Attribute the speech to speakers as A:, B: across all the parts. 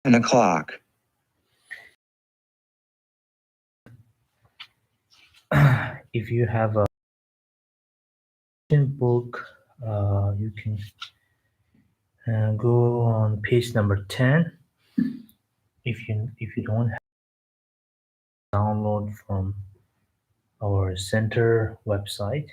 A: 10 o'clock.
B: If you have a book, you can go on page number 10. If you don't have download from our center website.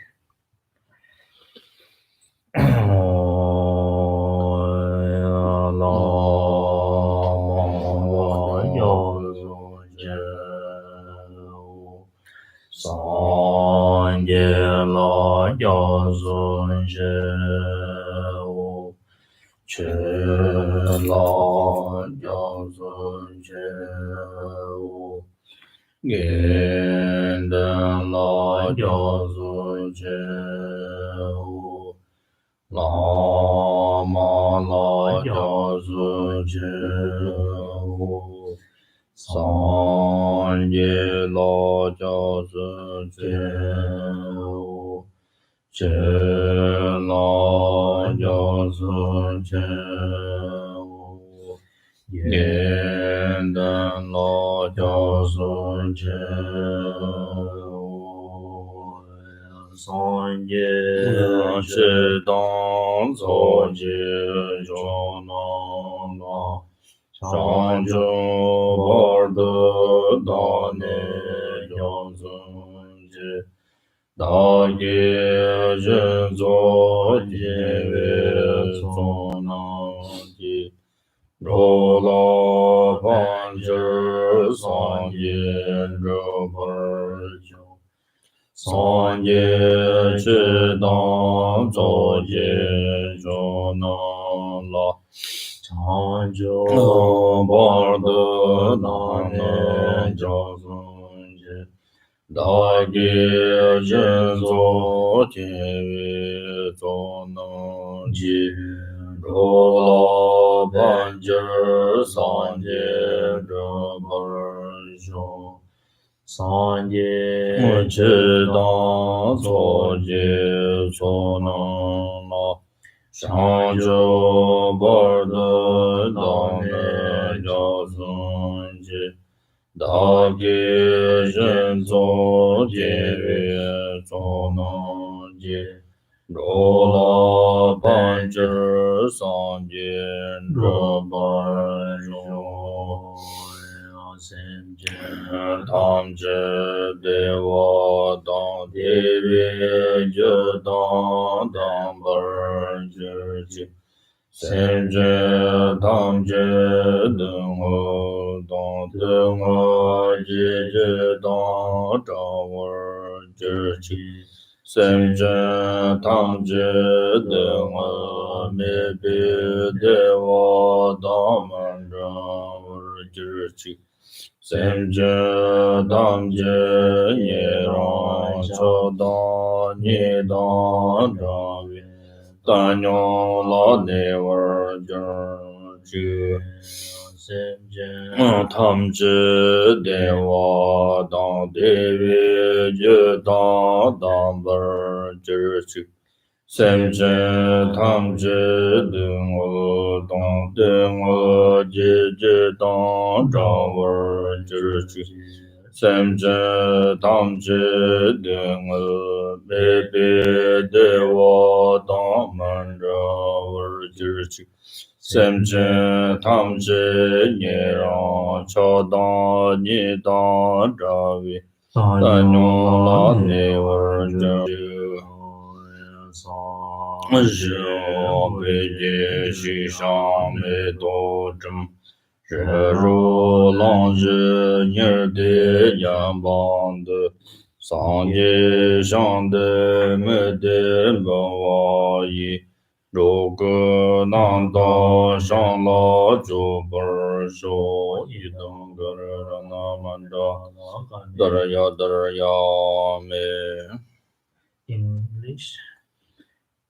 B: English.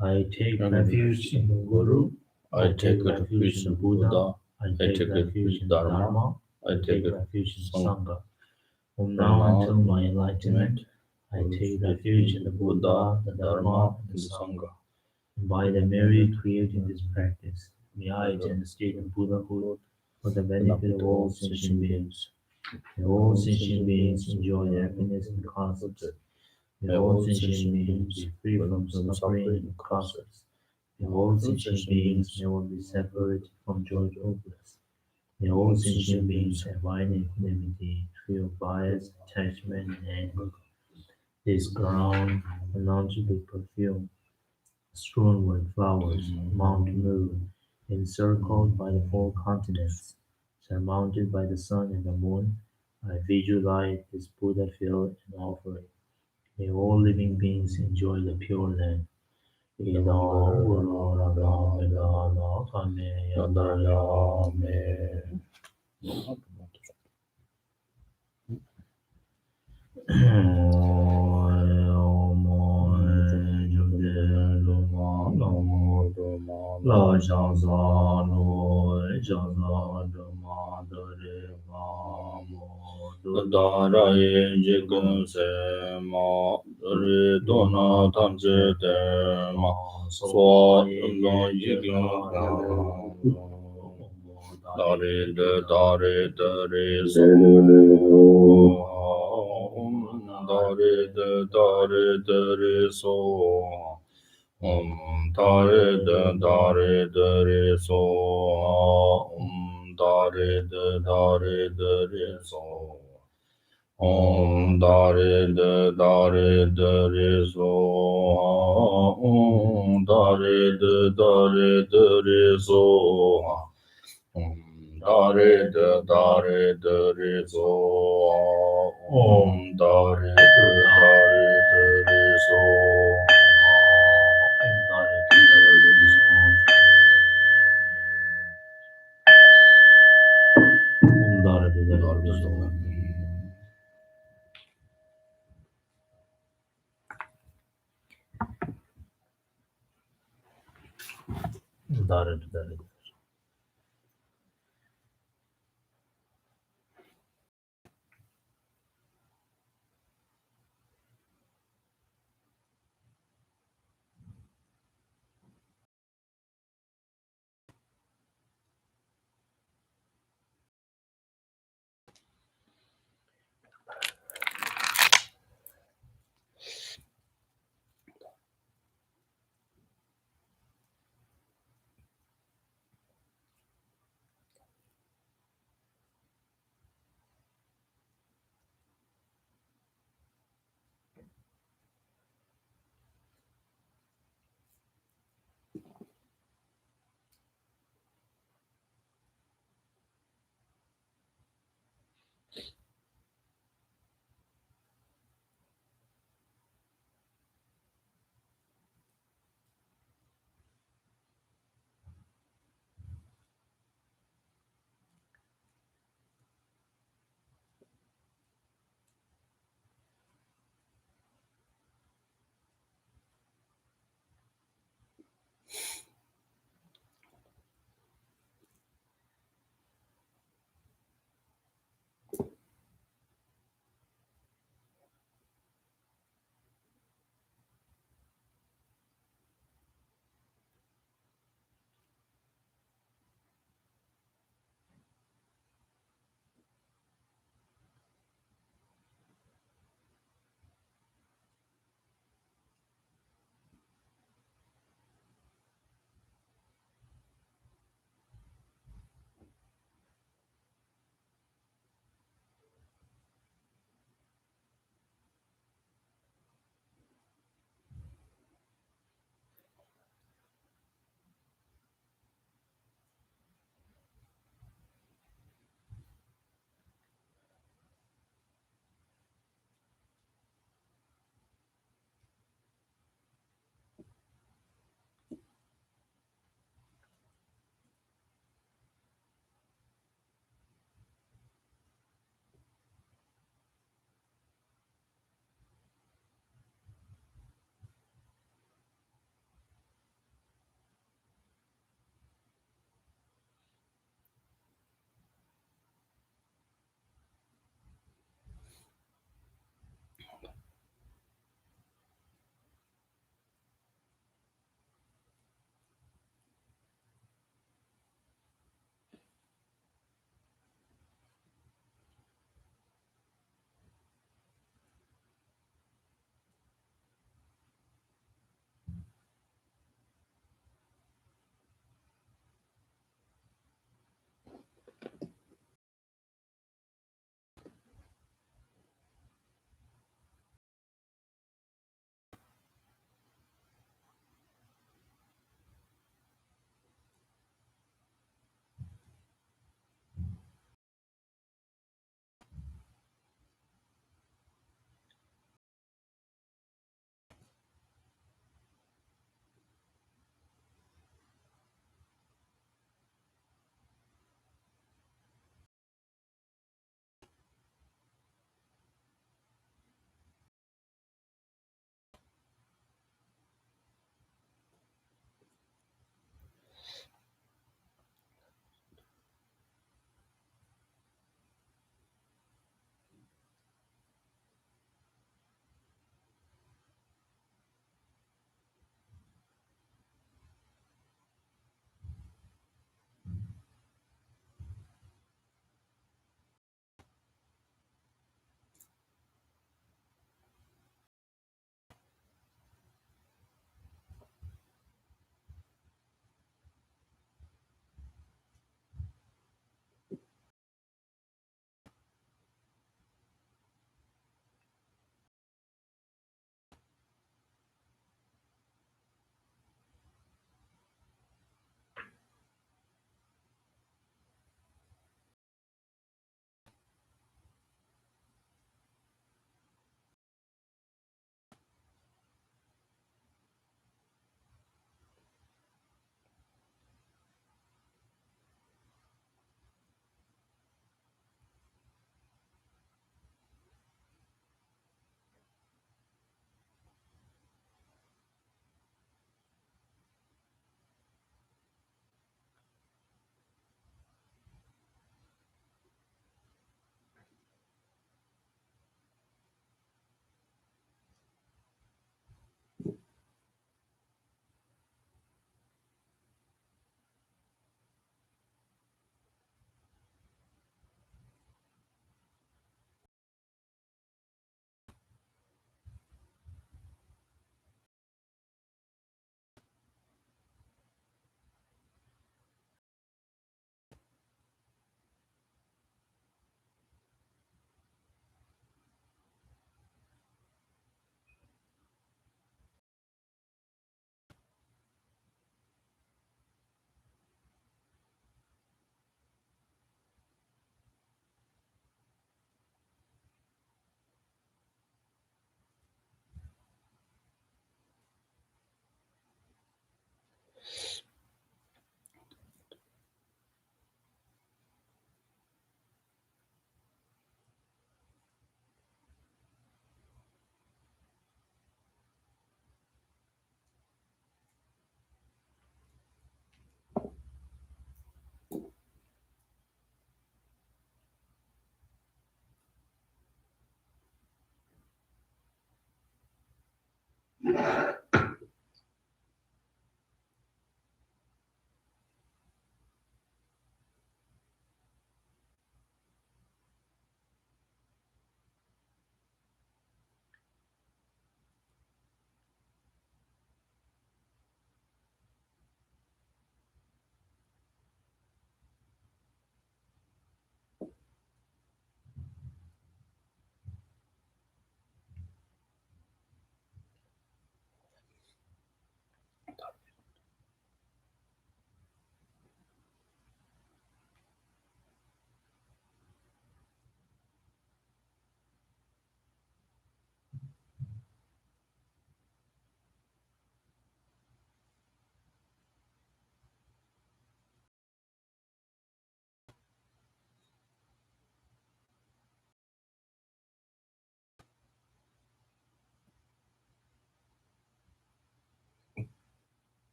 B: I take refuge in the Guru. I take refuge in the Buddha. I take refuge in the Dharma. I take refuge in the Sangha. From now until my enlightenment, I take refuge in the Buddha, the Dharma, and the Sangha. By the merit creating this practice, may I attain the state of Buddhahood for the benefit of all sentient beings. May all sentient beings enjoy happiness and comfort. May all sentient beings be free from suffering and conflict. May all sentient beings never be separated from joyful bliss. May all sentient beings abide in equanimity, free of bias, attachment, and anger. This ground, anointed with perfume, strewn with flowers, Mount Meru, encircled by the four continents, surmounted by the sun and the moon, I visualize this Buddha field and offering. May all living beings enjoy the pure land.
A: Daraye jigun se ma re dona tamje de ma so lo jigun dare de so dare de so dare so dare so dare dare so dare so dare dare so dare so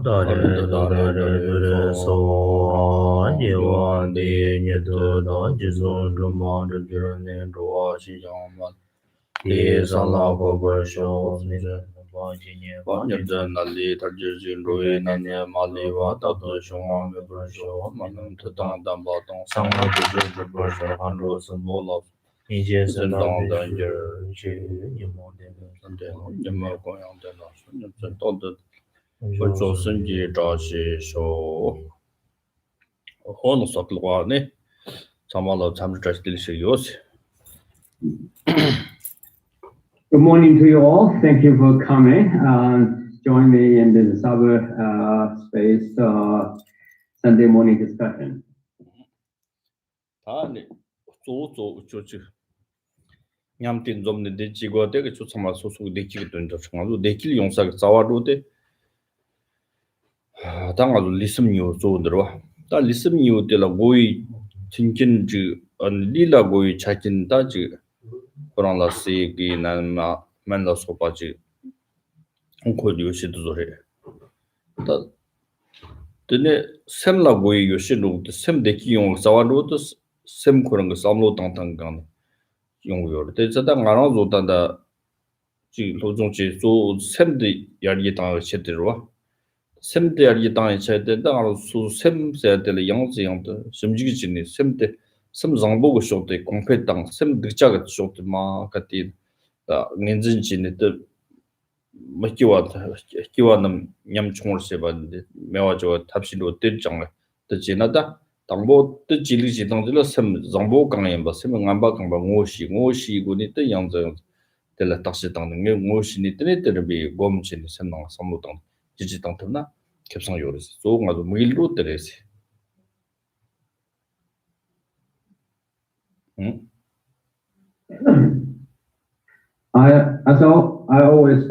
B: dare dare dare so ye wan de nye de da ji zon de ma de de ne do wa shi yang ma de san la bo bo sho ni de ba ji nye ba
A: Ba
B: ji
A: nye de na li tar ji jin ru yi na nye ma li wa ta de shong wa me bu sho ma nang te tang dan ba tong sang wa de zhen zhe bu sho han ru sen bo la
B: ni jie san
A: zhen
B: da
A: dang
B: bi
A: dan
B: shi
A: je
B: ji ye mo de
A: san de no nye me gong yang de na shu nye zhen dao de
B: de
A: bu zhou sen ji zha xi shou ho no sak lu wa ne cha ma la cham zhe zhe li shi yo si.
C: Good morning to you all. Thank you for coming. Join me in this Sabbath space Sunday morning discussion.
A: 他呢，走走就去 냠틴 좀네 데치고 되게 좋잖아 소소 데치기 된다 정말로 데킬 용사가 자와로데 당아도 리스미요 조더와 다 리스미요 데라 고이 진진지 리라 고이 차진다지 그런라 세기 난마 만나 소바지 홍코 요시도 저래 다 드네 셈라 고이 요시로 셈 데키 용 자와로도 셈 그런 거 삼로 당당간 용요 대자다 가랑 조단다 지 로종지 조 셈데 야리 당 쳇들와 셈데 야리 당 쳇데 당 수 셈세들 양지 양도 심지기 진이 셈데 셈 장보고 쇼데 공패 셈 득자가 쇼데 마 같이 다 닌진 진이 또 기와는 냠총을 세봤는데 매와저 탑시로 뜻장을 또 지나다 당보 또 질리지 당들로 셈 장보 강에 봐 셈 안바 강바 오시고니 또 양저 텔라 딱시 당는 게 오시니 뜨네뜨르비 곰치니 셈당 삼로당 지지 당터나 캡상 요르스 조가도 무일로 때레시
C: I always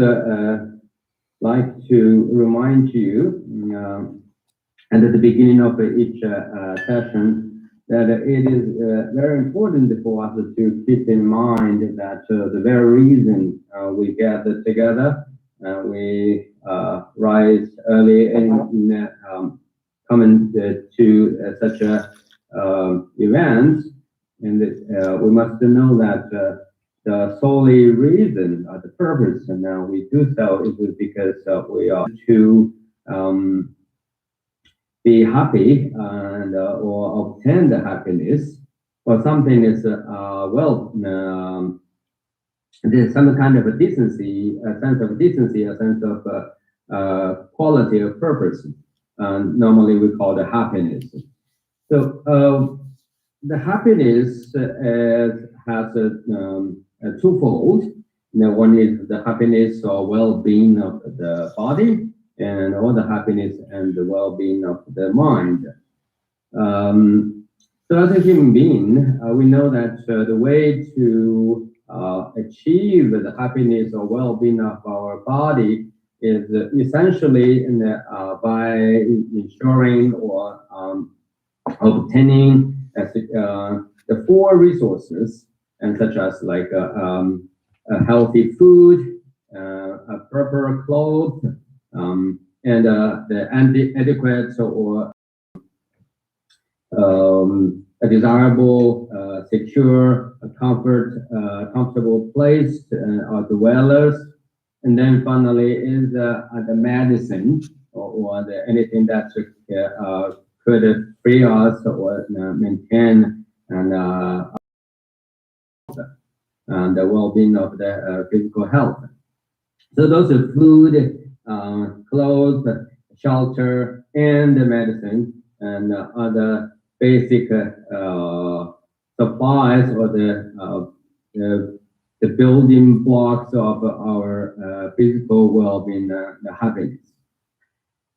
C: like to remind you and at the beginning of each session that it is very important for us to keep in mind that the very reason we gather together, we rise early and come to such events, and we must know that the solely reason, the purpose, and we do so is because we are to be happy and or obtain the happiness, or something is there's some kind of a decency, a sense of decency, a sense of quality of purpose. Normally we call the happiness. So the happiness has a twofold. One is the happiness or well-being of the body, and all the happiness and the well-being of the mind. So as a human being, we know that the way to achieve the happiness or well-being of our body is essentially by ensuring or obtaining the four resources, and such as like a healthy food, a proper clothes, and the adequate or a desirable, secure, comfortable place or dwellers, and then finally is the medicine or anything that could free us or maintain and the well-being of the physical health. So those are food, clothes, shelter, and the medicine, and other basic supplies or the building blocks of our physical well-being, the happiness.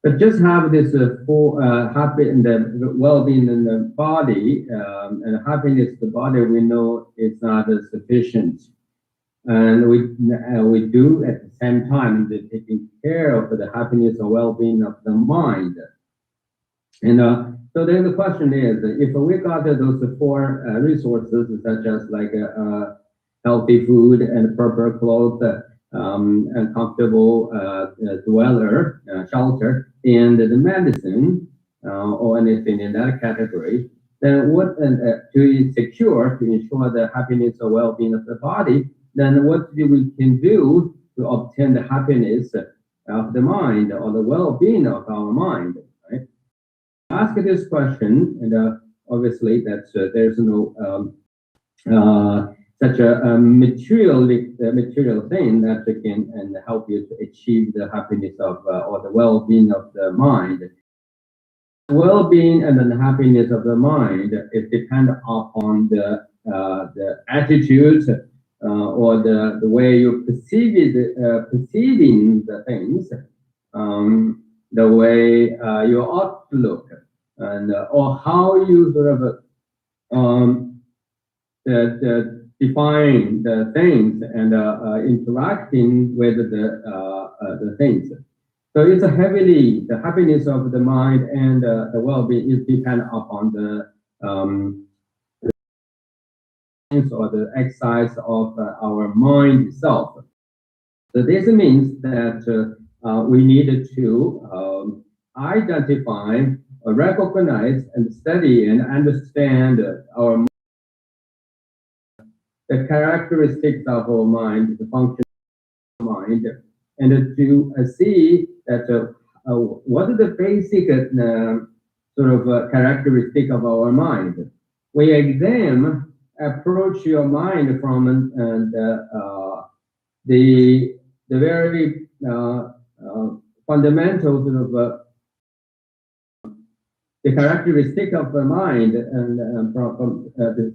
C: But just have this happy and the well-being in the body and happiness in the body, we know it's not sufficient. And we do at the same time taking care of the happiness or well-being of the mind. And so then the question is, if we got those four resources, such as like healthy food and proper clothes, and comfortable dweller, shelter, and the medicine or anything in that category, then what to ensure the happiness or well-being of the body, then what we can do to obtain the happiness of the mind or the well-being of our mind, right? Ask this question, and obviously that there's no such a material thing that can help you to achieve the happiness of or the well-being of the mind. Well-being and the happiness of the mind is dependent upon the attitude or the way you perceiving the things, the way your outlook, and or how you sort of define the things and interacting with the things. So it's heavily, the happiness of the mind and the well-being is dependent upon the or the exercise of our mind itself. So this means that we need to identify, recognize, and study and understand the characteristics of our mind, the function of our mind, and to see that what is the basic sort of characteristic of our mind. We examine, approach your mind from the very fundamental sort of the characteristic of the mind, and from this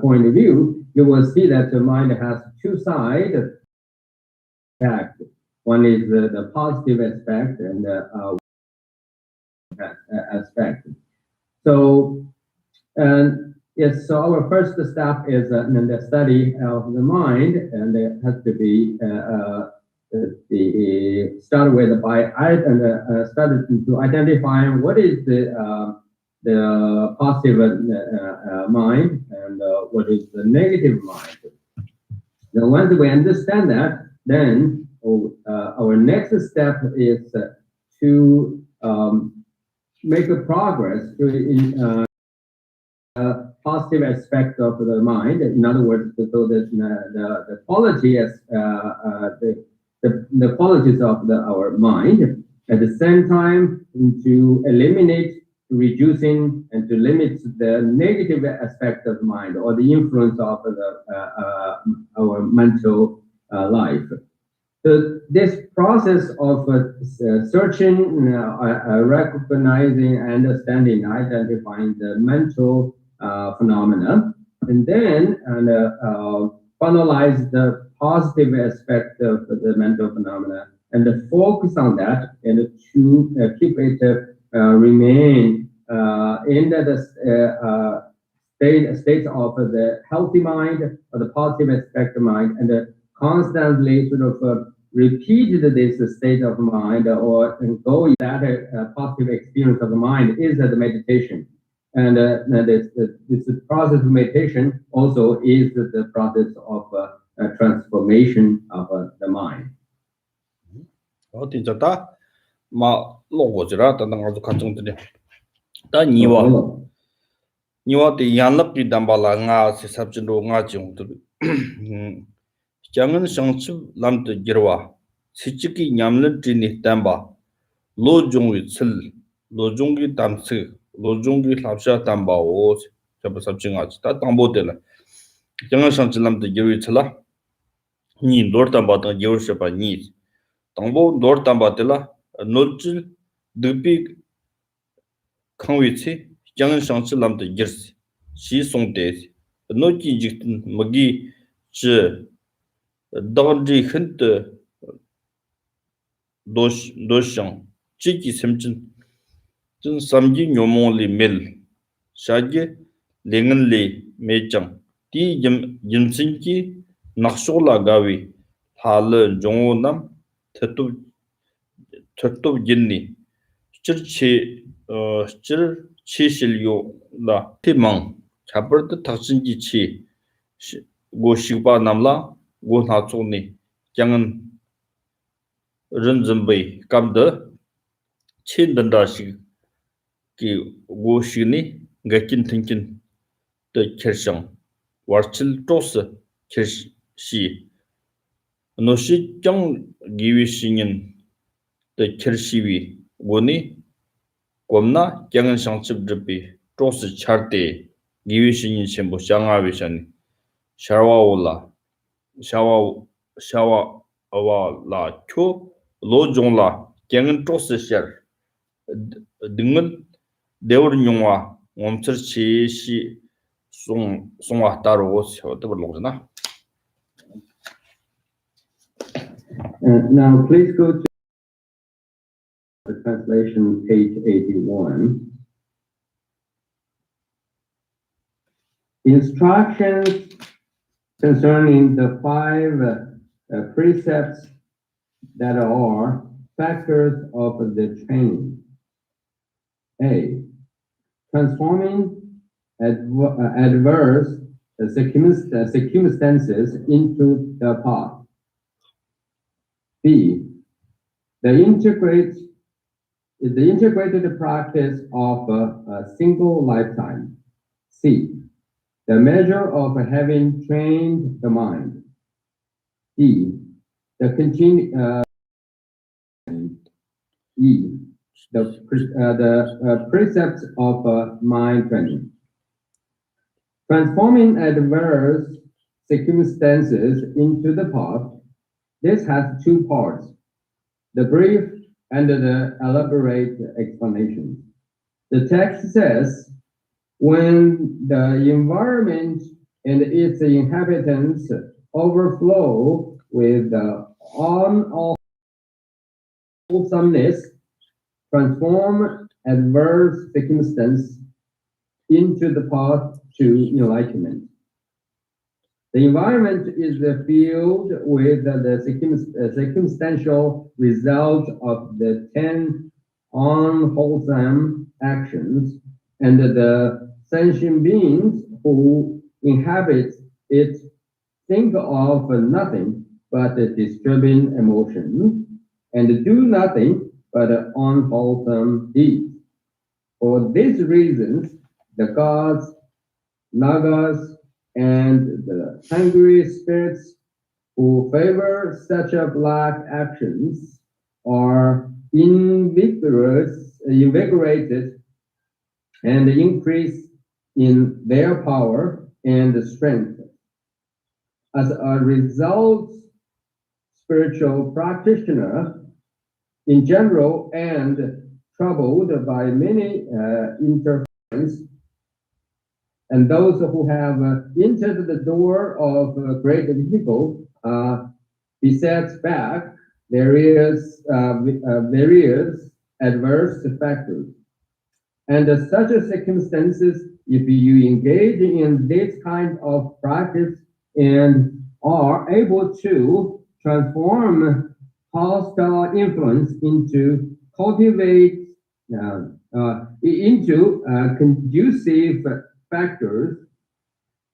C: point of view, you will see that the mind has two sides. One is the positive aspect and the aspect. So, yes, so our first step is the study of the mind, and it has to be started with started to identify what is the positive mind and what is the negative mind. Now, once we understand that, then our next step is to make a progress to positive aspect of the mind. In other words, so that the quality as the qualities of our mind. At the same time, to eliminate, reducing, and to limit the negative aspect of mind or the influence of our mental life. So this process of searching, recognizing, understanding, identifying the mental phenomena, and then finalize the positive aspect of the mental phenomena and focus on that, and to keep it remain in the state of the healthy mind or the positive aspect of mind, and constantly sort of repeat this state of mind or go that positive experience of the mind is the meditation. And this process of meditation also is the process of transformation of the mind.
A: 어디 다 마 로고지라 단당아도 가정들이 다 니와 때 양납기 담발라 nga se sabjinro nga jingdu 장은 상습 람드 기르와 시치기 냠는 진이 담바 로종의 칠 로종기 담스 로종기 랍샤 담바오 잡 sabjing아지 다 담보들 장은 상습 람드 기르위 칠라 니 노르담바다 기르셔바 니 당보 노르담바들라 노르질 드비 강위치 장은 상습 람드 기르시 시송데 노지 직든 먹이 지 dāngzhī khint dōshāng chīki simchīn chīn samjī nyōmōng lī mīl shāgī līngān lī mēchāng tī yimsīn kī nākshō lā gāwī thālī jōngō nām thirtūb jīnni chir chī shil yō lā tī māng chāpar tā thakshīn jī chī gō shīkpā nām lā gō nā tsō nī kyāngān rīn zimbī kāmdā chī ndandā shī kī gō shī nī gā kīn tīngkīn tā kērshāng wār chīl tōs kērshī nō shī kyāng gīwī shī ngīn tā kērshī wī gō nī gōm nā kyāngān shāng chīb rībī tōs chār tē gīwī shī ngīn shēmbō shāngā wī shāni shārwā wō lā 샤와 아와라 초 로종라 갱은 토스셔 등은 데오르뇽와 옴처치시 송와 따로 쇼더블로잖아.
C: Now please go to the translation page 81. Instructions concerning the five precepts that are factors of the training. A. Transforming adverse circumstances into the path. B. The integrated practice of a single lifetime. C. The measure of having trained the mind. D. The precepts of mind training. Transforming adverse circumstances into the path. This has two parts, the brief and the elaborate explanation. The text says, when the environment and its inhabitants overflow with unwholesomeness, transform adverse circumstance into the path to enlightenment. The environment is filled with the circumstantial result of the 10 unwholesome actions, and the sentient beings who inhabit it think of nothing but disturbing emotions, and do nothing but unwholesome deeds. For these reasons, the gods, nagas, and the hungry spirits who favor such a black actions are invigorated and increase in their power and strength. As a result, spiritual practitioner in general and troubled by many interference, and those who have entered the door of great difficulty beset back various adverse factors. And such circumstances, if you engage in this kind of practice and are able to transform hostile influence into conducive factors,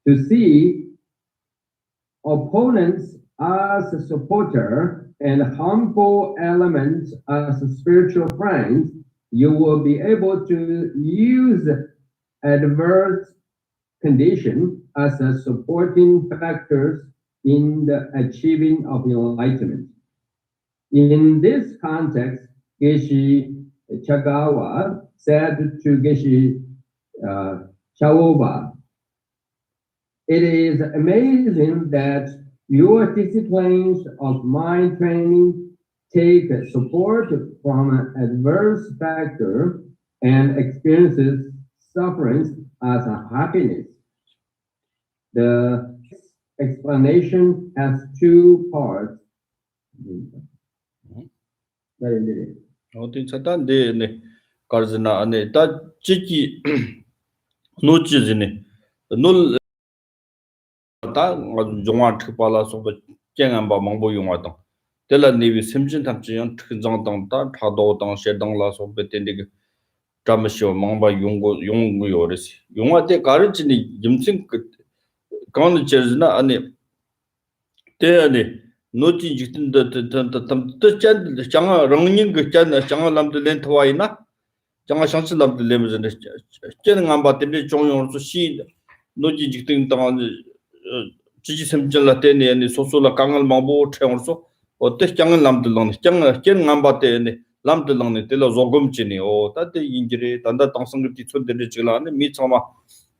C: to see opponents as a supporter and humble elements as spiritual friends, you will be able to use adverse condition as a supporting factors in the achieving of enlightenment. In this context, Geshe Chagawa said to Geshe Chaoba, it is amazing that your disciplines of mind training take support from an adverse factor and experiences suffering as a happiness. The explanation has two parts.
A: 어디 차단데 네 가르즈나 안에 다 지기 노치즈네 놀 다 종아 특발라서 쟁한바 망보 용화당 텔라 네비 심진 탐지연 특정당 다 타도당 셰당라서 베텐데 잠시오 망바 용고 요레시 용화데 가르치니 임신 간 제즈나 안에 대안에 노치 직진다 탐 장아 랑닝 그 짠나 장아 람들 렌트와이나 장아 상스 람들 레면데 쟤는 안 봤는데 종용으로 시 노치 직진 당한 지지 semjala tene ni sosola kangal mambo theorso otte jangal lamdel long jang ken ngamba te ni lamdel long ni tela zogum chini o ta te injire tanda tangsang ti chode ni chila ni mi chama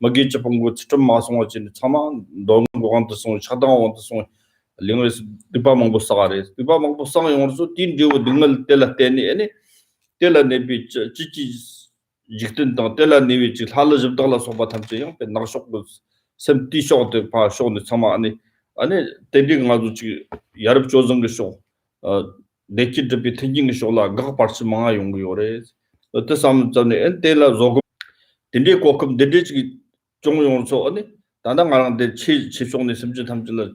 A: magi chapong chum ma song chin chama dong gogan to song chadang on to song lingres dipa mangbo sagare dipa mangbo sang yongso tin dio dingal tela tene ni tela ne bi chichi jikten ta tela ne bi chil hal jib dala so ba tham che yang pe na shok sem t-shirt pa show ni sama ani tending ngaju chi yarab chozong ge show dekit de bi thinking show la ga parts ma yong yo re to sam chane en tela zog tindi kokum de chi chong yong so ani 단단한데 치송네 심지 탐질라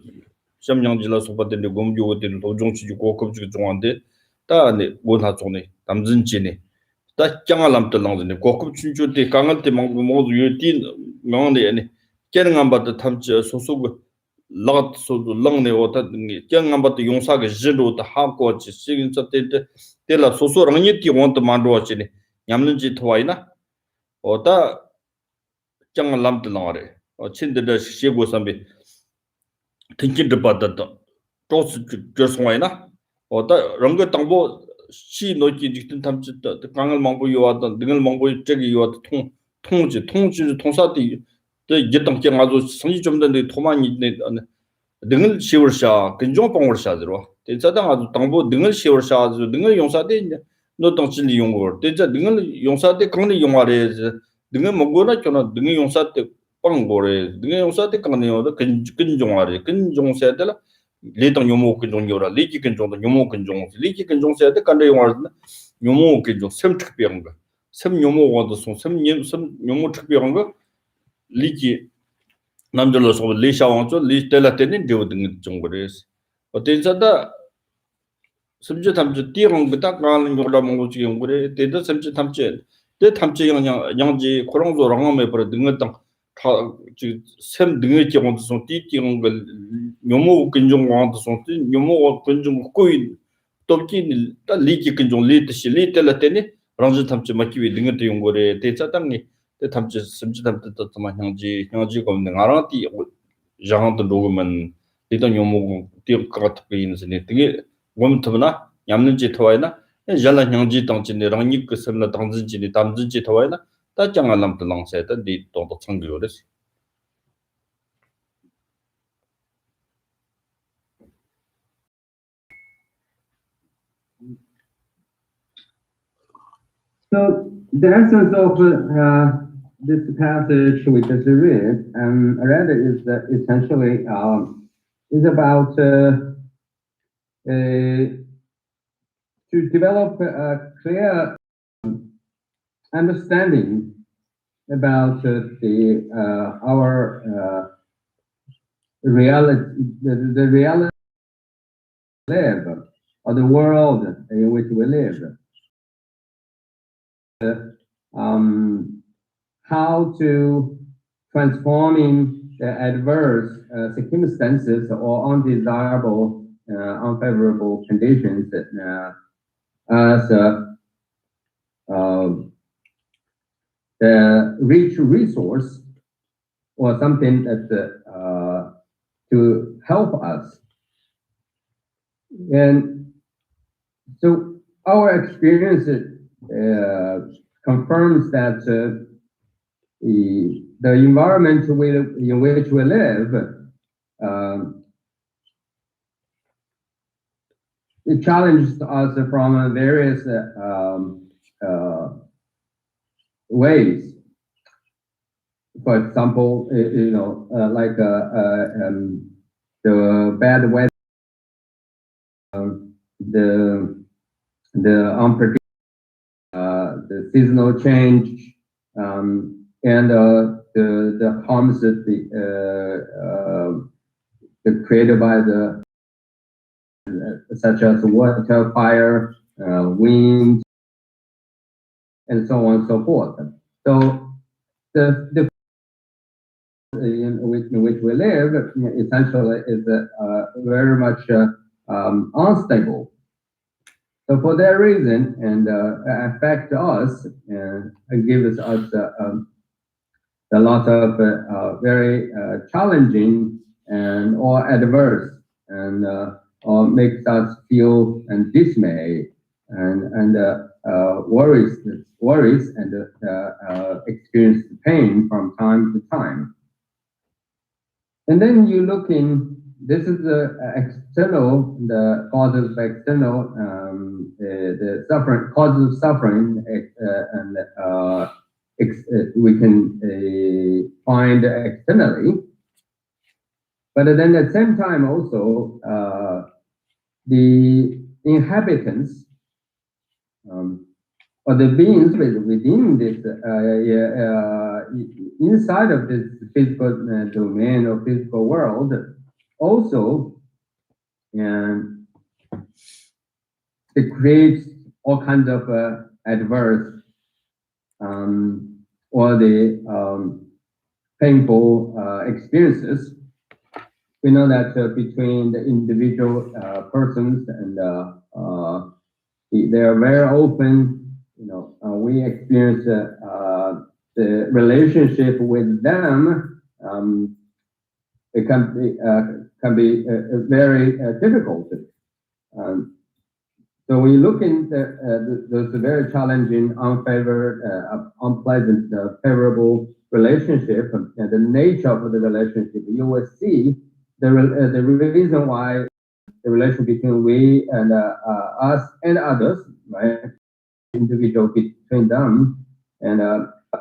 A: 점령질라 소바된데 공주고된 도종치주 고급주 중앙데 다네 원하종네 남진지네 다 짱알람들랑데 고급 춘주데 강한테 모두 유티 명네 깨는 바도 탐지 소소고 lat 소도 랑네 오다 깨는 바도 용사가 지로도 하고지 시긴서 때라 소소랑이 띠원도 만도와지네 냠는지 토와이나 오다 짱알람들랑아래 친데다 시고 삼비 팅kin드 받았다 또스 저송아이나 오다 랑거 땅보 시 노지 직든 탐지다 강을 망보 요하다 등을 망보 저기 요하다 통지 통사디 저 이땅께 가서 성지 좀 된데 토만이 있네 등을 시월샤 근종 봉월샤들어 대자당 아주 땅보 등을 시월샤 등을 용사대 이제 너 당신이 용거 대자 등을 용사대 강리 용화래 등을 먹거나 저나 등을 용사대 빵고래 등을 용사대 강리요도 근종화래 근종세들 레당 요모 근종요라 리기 근종도 요모 근종 리기 근종세대 간대 용화래 요모 근종 섬특별한 거 섬 요모와도 섬 요모 특별한 거 리기 남들로서 리샤왕조 리텔라테는 되거든 정거레스 어때서다 심지 탐지 띠랑 그다 가는 거라 먹고 지금 그래 대도 심지 탐지 대 탐지 양지 코롱조랑에 버려 등었던 샘 등의 경우도 좀 띠띠는 걸 요모 근종 왕도 좀 요모 근종 거의 또기 다 리기 근종 리트시 리텔라테니 랑지 탐지 막기 등의 용거래 대자당이 탐지 심지 탐지 또 향지 없는 알아티 장한도 녹으면 일단 요모 띠가 같게 있는데 되게 원투나 냠는지 토와이나 잘라 향지 당진이 랑니 그 섬나 당진지 담진지 토와이나 다 장알람도 랑세다 디 또도 창교레스
C: So the essence of this passage we just read, is essentially is about to develop a clear understanding about our reality, the reality we live, or the world in which we live. How to transforming the adverse circumstances or undesirable, unfavorable conditions as the rich resource or something that to help us. And so our experience confirms that the environment in which we live it challenges us from various ways. For example, like the bad weather, the unpredictable, the seasonal change, and the harms that created by the such as water, fire, wind, and so on and so forth. So the in which we live essentially is very much unstable. So for that reason, and affect us and gives us a lot of very challenging and or adverse and or makes us feel and dismay and worries and experience pain from time to time. And then you look in. This is the external, the causes of external, the suffering, causes of suffering, and we can find externally. But then at the same time also, the inhabitants or the beings within this, inside of this physical domain or physical world, also it creates all kinds of adverse or the painful experiences. We know that between the individual persons and they are very open. We experience the relationship with them. It can be very difficult. So we look into those very challenging, unfavored, unpleasant, favorable relationship and the nature of the relationship. You will see the reason why the relationship between we and us and others, right? Individual between them, and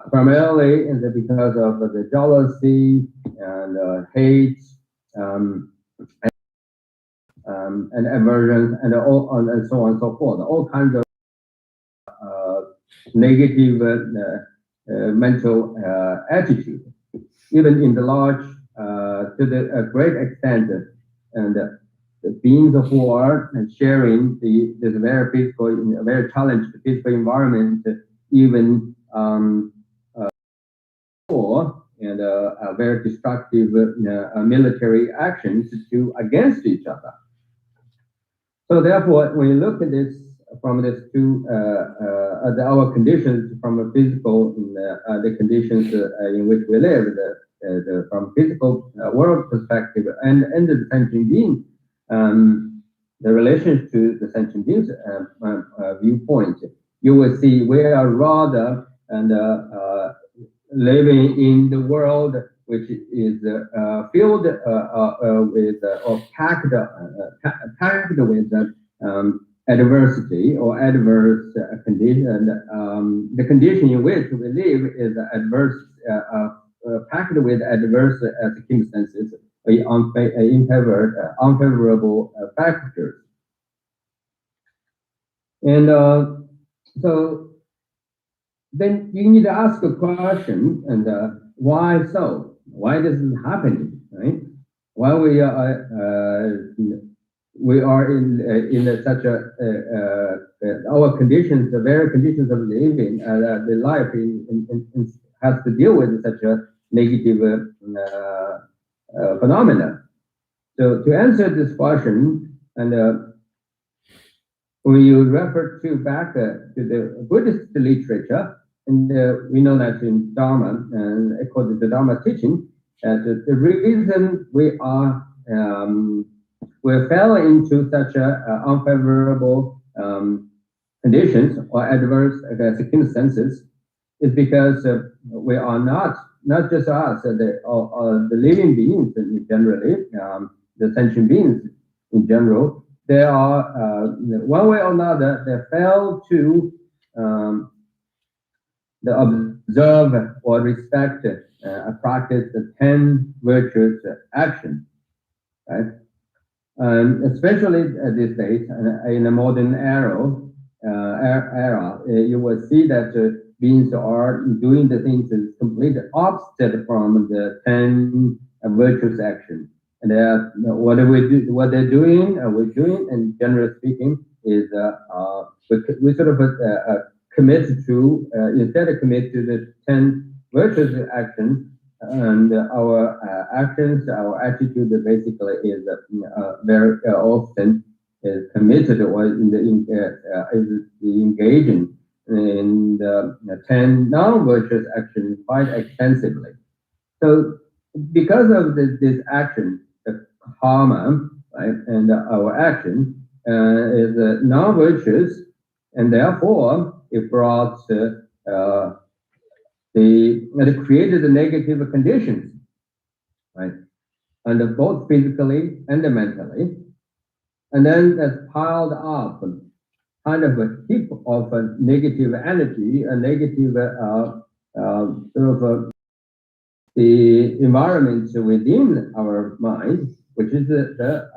C: primarily because of the jealousy and hate and aversion and so on and so forth. All kinds of negative mental attitude, even in the large, to the great extent, and the beings who are sharing this very physical, very challenged physical environment, even and very destructive military actions against each other. So therefore, when you look at this from this our conditions from a physical, the conditions in which we live, from physical world perspective, and the sentient being, the relation to the sentient beings viewpoint, you will see we are rather living in the world which is filled with or packed with adversity or adverse condition. The condition in which we live is adverse, packed with adverse circumstances, unfavorable factors. And so then you need to ask a question, and why so? Why this is happening, right? Why we are in such our conditions, the very conditions of living, the life has to deal with such a negative phenomena. So to answer this question, and when you refer back to the Buddhist literature, and we know that in Dharma, and according to the Dharma teaching, that the reason we fell into such unfavorable conditions or adverse circumstances is because we are not just us, the living beings generally, the sentient beings in general. They are one way or another, they fail to observe or respect practice the 10 virtuous action, right? Especially these days in the modern era, you will see that beings are doing the things that's completely opposite from the 10 virtuous action. And what they're doing, and generally speaking, is we sort of commit to, instead of commit to the 10 virtuous actions, and our actions, our attitude basically is very often is committed or is engaging in the 10 non-virtuous actions quite extensively. So because of this action, the karma, right, and our action is non-virtuous, and therefore it brought it created the negative conditions, right, and both physically and mentally, and then that's piled up, kind of a heap of negative energy, a negative sort of the environment within our mind, which is the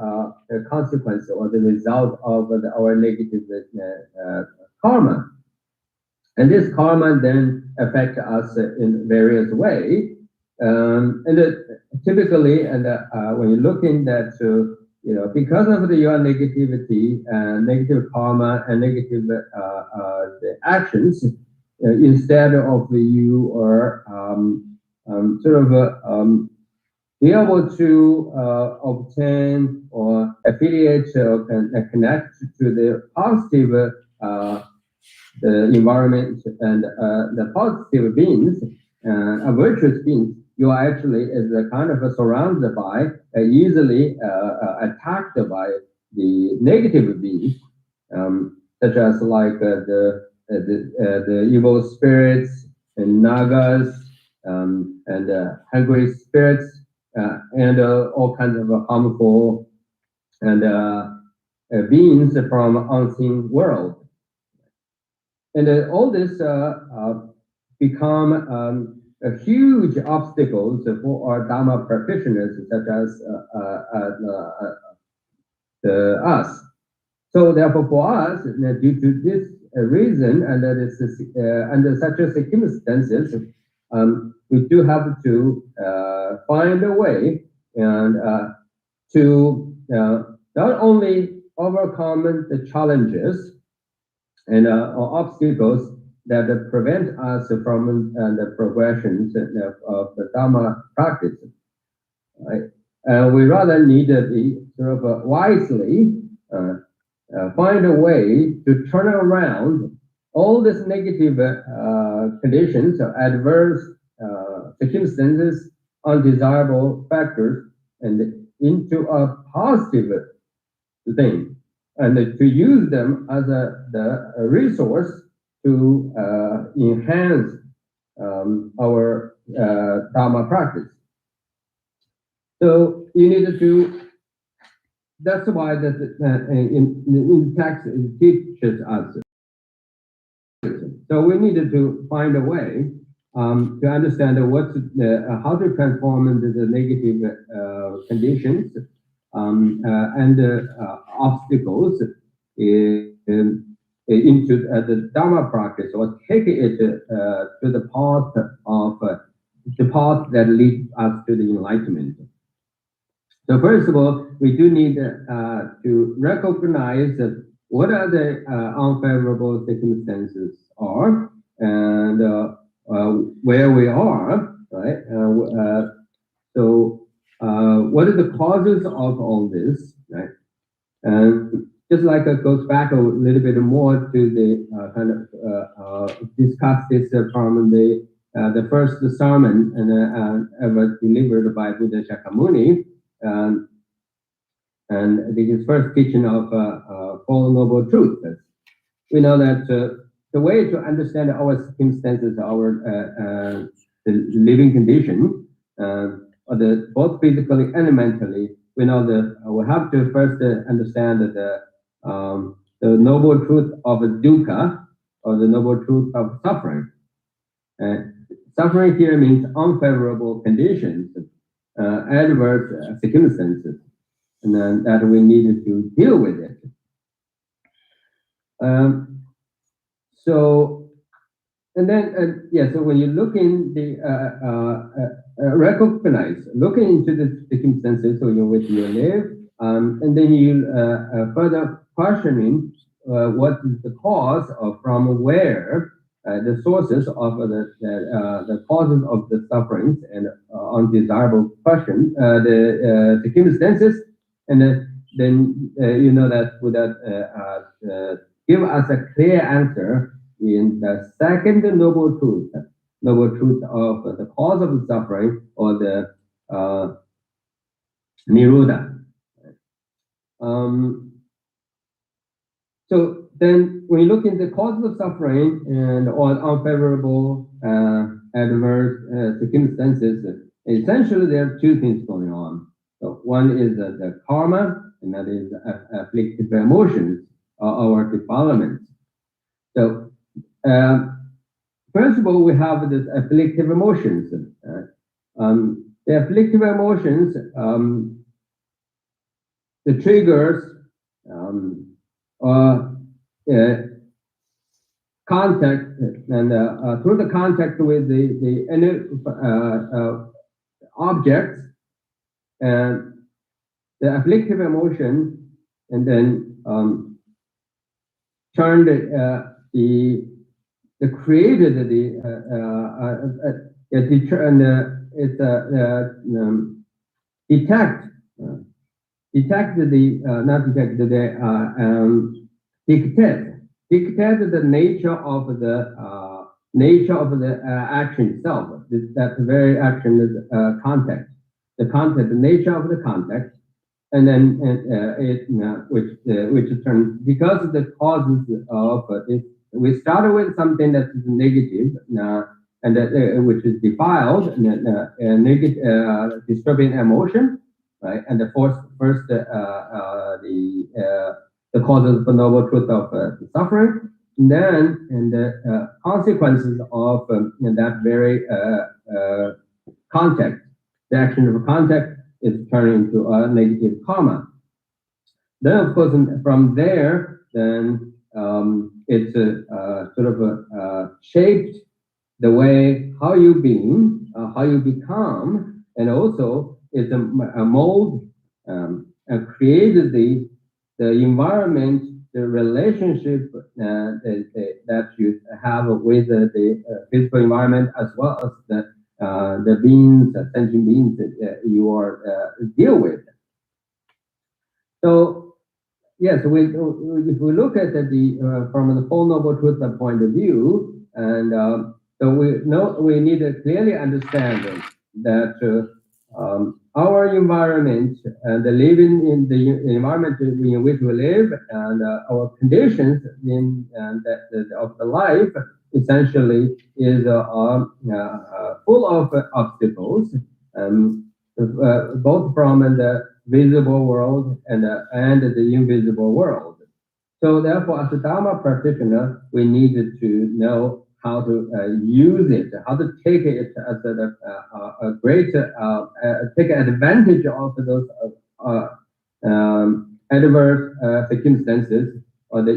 C: consequence or the result of our negative karma. And this karma then affects us in various ways. Typically, when you look in that, because of your negativity, negative karma, and negative the actions, instead of you are be able to obtain or affiliate or connect to the positive the environment and the positive beings, virtuous beings, you are actually is kind of surrounded by, easily attacked by the negative beings, such as like the evil spirits and nagas, and hungry spirits, and all kinds of harmful and beings from unseen world. And all this become a huge obstacles for our Dharma practitioners, such as us. So therefore, for us, due to this reason, and under such circumstances, we do have to find a way and to not only overcome the challenges and obstacles that prevent us from the progressions of the Dharma practice. Right? We rather need to be sort of wisely find a way to turn around all these negative conditions, adverse circumstances, undesirable factors, and into a positive thing, and to use them as the resource to enhance our Dharma practice. So you need to. That's why that in text it teaches us. So we needed to find a way to understand how to transform the negative conditions and obstacles into the Dharma practice, or take it to the path that leads us to the enlightenment. So first of all, we do need to recognize what are the unfavorable circumstances are, and where we are, right? What are the causes of all this, right? And just like it goes back a little bit more to the discuss this from the first sermon ever delivered by Buddha Shakyamuni, and his first teaching of Four Noble Truths. We know that the way to understand our circumstances, our the living condition, both physically and mentally, we know that we have to first understand that the noble truth of dukkha, or the noble truth of suffering. Suffering here means unfavorable conditions, adverse circumstances, and then that we needed to deal with it. So when you look in the looking into the circumstances in which you live, and then you further questioning what is the cause, or from where the sources of the causes of the sufferings and undesirable question, the circumstances, and then you know that Buddha give us a clear answer in the second noble truth of the cause of the suffering, or the Nirodha. So then when you look into the cause of suffering and all unfavorable adverse circumstances, essentially there are two things going on. So one is the karma, and that is afflictive emotions, or defilements. So first of all, we have this afflictive emotions. The afflictive emotions, the triggers, contact and through the contact with the objects and the afflictive emotion, and then turned the created dictate the nature of the action itself. That very action is context. The context, the nature of the context, and then which turns because of the causes of it. We started with something that is negative, and which is defiled, negative, disturbing emotion, right? And the first the causes of the noble truth of suffering, and then the consequences of that very context, the action of a context is turning into a negative karma. Then, of course, from there, then it's sort of shaped the way how you being, how you become, and also it's a mold and created the environment, the relationship that you have with the physical environment, as well as the beings, sentient beings that you are deal with. So yes, if we look at from the Four Noble Truths point of view, and so we need to clearly understand that our environment and the living in the environment in which we live, and our conditions of the life essentially is full of obstacles, both from the visible world and the invisible world. So therefore, as a Dharma practitioner, we needed to know how to use it, how to take it as a great, take advantage of those adverse circumstances or the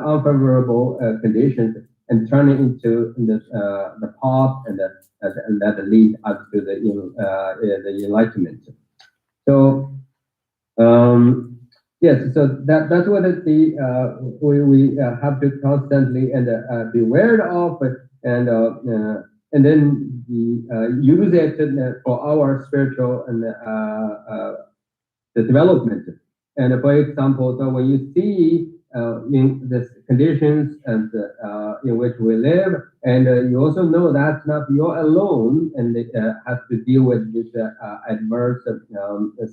C: unfavorable conditions, and turn it into the path and that lead us to the enlightenment. So yes, so that's what we have to constantly and be aware of, and then use it for our spiritual and the development. And for example, so when you see in the conditions and in which we live, and you also know that's not you're alone, and have to deal with this adverse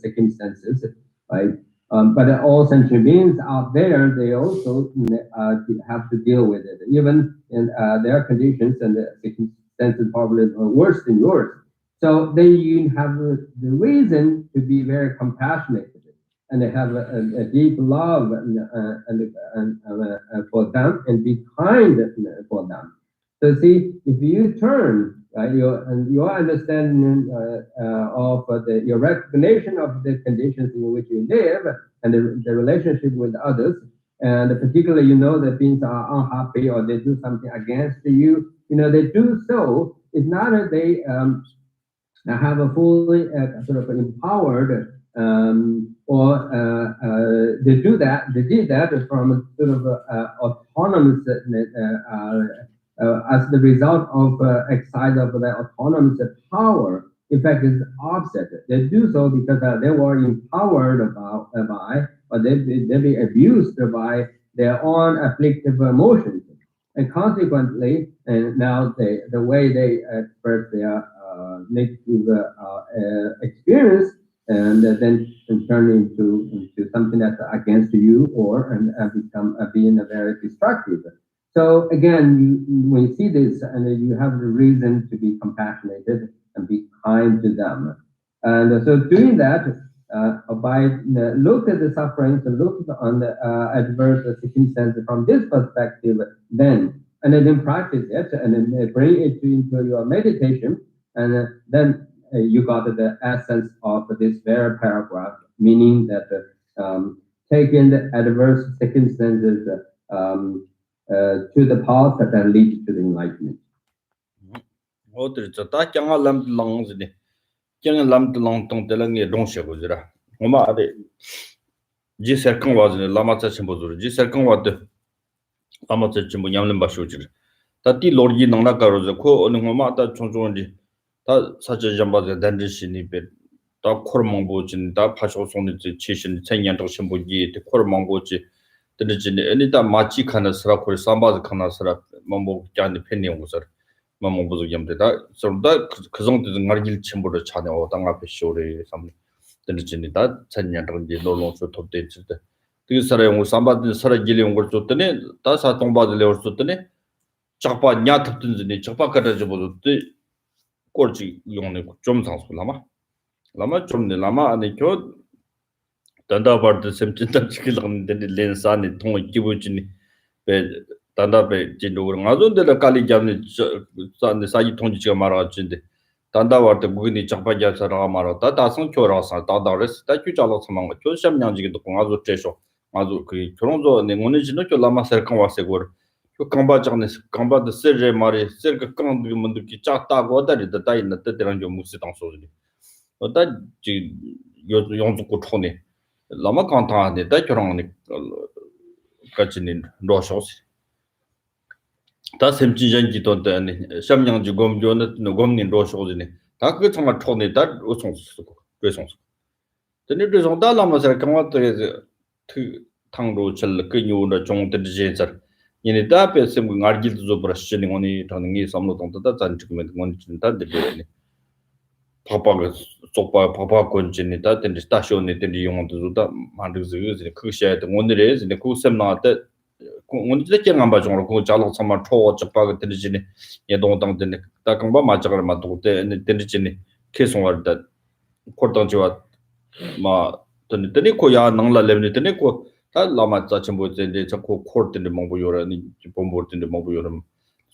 C: circumstances, right? But all sentient beings out there, they also have to deal with it, even in their conditions and the circumstances probably are worse than yours. So you have the reason to be very compassionate, and they have a deep love for them, and be kind for them. So see, if you turn your understanding of your recognition of the conditions in which you live, and the relationship with others, and particularly you know that beings are unhappy or they do something against you, they do so. It's not that they have a fully sort of empowered or they did that from sort of autonomous as the result of exercise of their autonomous power. In fact, it's opposite. They do so because they were empowered by, or they be abused by their own afflictive emotions, and consequently, and now the way they express their negative experience, and then turn into something that's against you, or become being very destructive. So again, when you see this, and you have the reason to be compassionate and be kind to them, and so doing that by look at the sufferings and look on the adverse circumstances from this perspective, then practice it, and then bring it into your meditation, and then you got the essence of this very paragraph, meaning that taking the adverse circumstances to the path that leads to the enlightenment.
A: 어들 다 장아 람랑즈네 장아 람랑 동텔랑에 동셔고지라 엄마 아데 지 설강 와즈네 라마차 쳔보즈르 지 설강 와데 라마차 쳔보 냠는 바쇼지르 다티 로르기 능나가로즈 코 어느 엄마 다 총총지 다 사제 잠바데 단지시니 베다 코르몽보진 다 파쇼송니 치신 천년도 신보기 코르몽보지 드르지네 애니다 마치 칸스라 코르 삼바즈 칸스라 몽보 짠디 펜니옹서 마몽보즈 염데다 서다 그 정도 말길 침보를 차네오 당 앞에 쇼레 삼 드르지네 다 천년도 이제 놀롱서 톱데 있을 그 사람이 삼바드 사람 길이온 걸 줬더니 다 사통바들 레올 줬더니 작바 냐탑든지 작바 가다지 보듯이 꼴지 용네 좀 상술라마 라마 좀네 라마 안에 교 단다바드 셈진다 지킬는데 렌사니 통 기부진이 베 단다베 진도를 가존데 칼리 잡네 산데 사기 통지가 말아진데 단다와르데 무기니 작바 잡사라 말았다 다성 교라사 다다레스 다 규자로서만 교샴냥지기도 공아조 제쇼 아주 그 결혼조 내고는 진도 라마 설강 와세고 그 강바장네 강바드 세제 말이 세가 강도 문득이 짝다고 다리다 다이나 때랑 좀 무시 당소지 어다 지 용족고 촌에 라마 간타네 다 결혼네 같이는 로쇼스 다 샘지전지 돈데 샴냥지 곰조는 곰닌 로쇼즈네 다그 정말 촌에 다 오송스 그송스 근데 그 정도 라마 설강 왔더니 그 탕로 절 그뉴의 종들지서 얘네 다 뺏음 알길도 좀 브러시니 오니 다능이 삼로동도 잔치면 건 진짜 되네 파파가 소파 파파 건진이 다 된지 스타션에 된지 용도도 다 만들어서 그 시에도 오늘에 이제 그 셈나한테 오늘 이제 안 봐줘 그 잘로 삼아 초 접하게 되지니 예동당 되네 다 강바 맞아가 맞고 때 되지니 계속 왔다 코던지와 마 되네 코야 능라 레벨 되네 코 다 라마자 전부인데 저코 코르든데 몽부요라니 bombor든데 몽부요람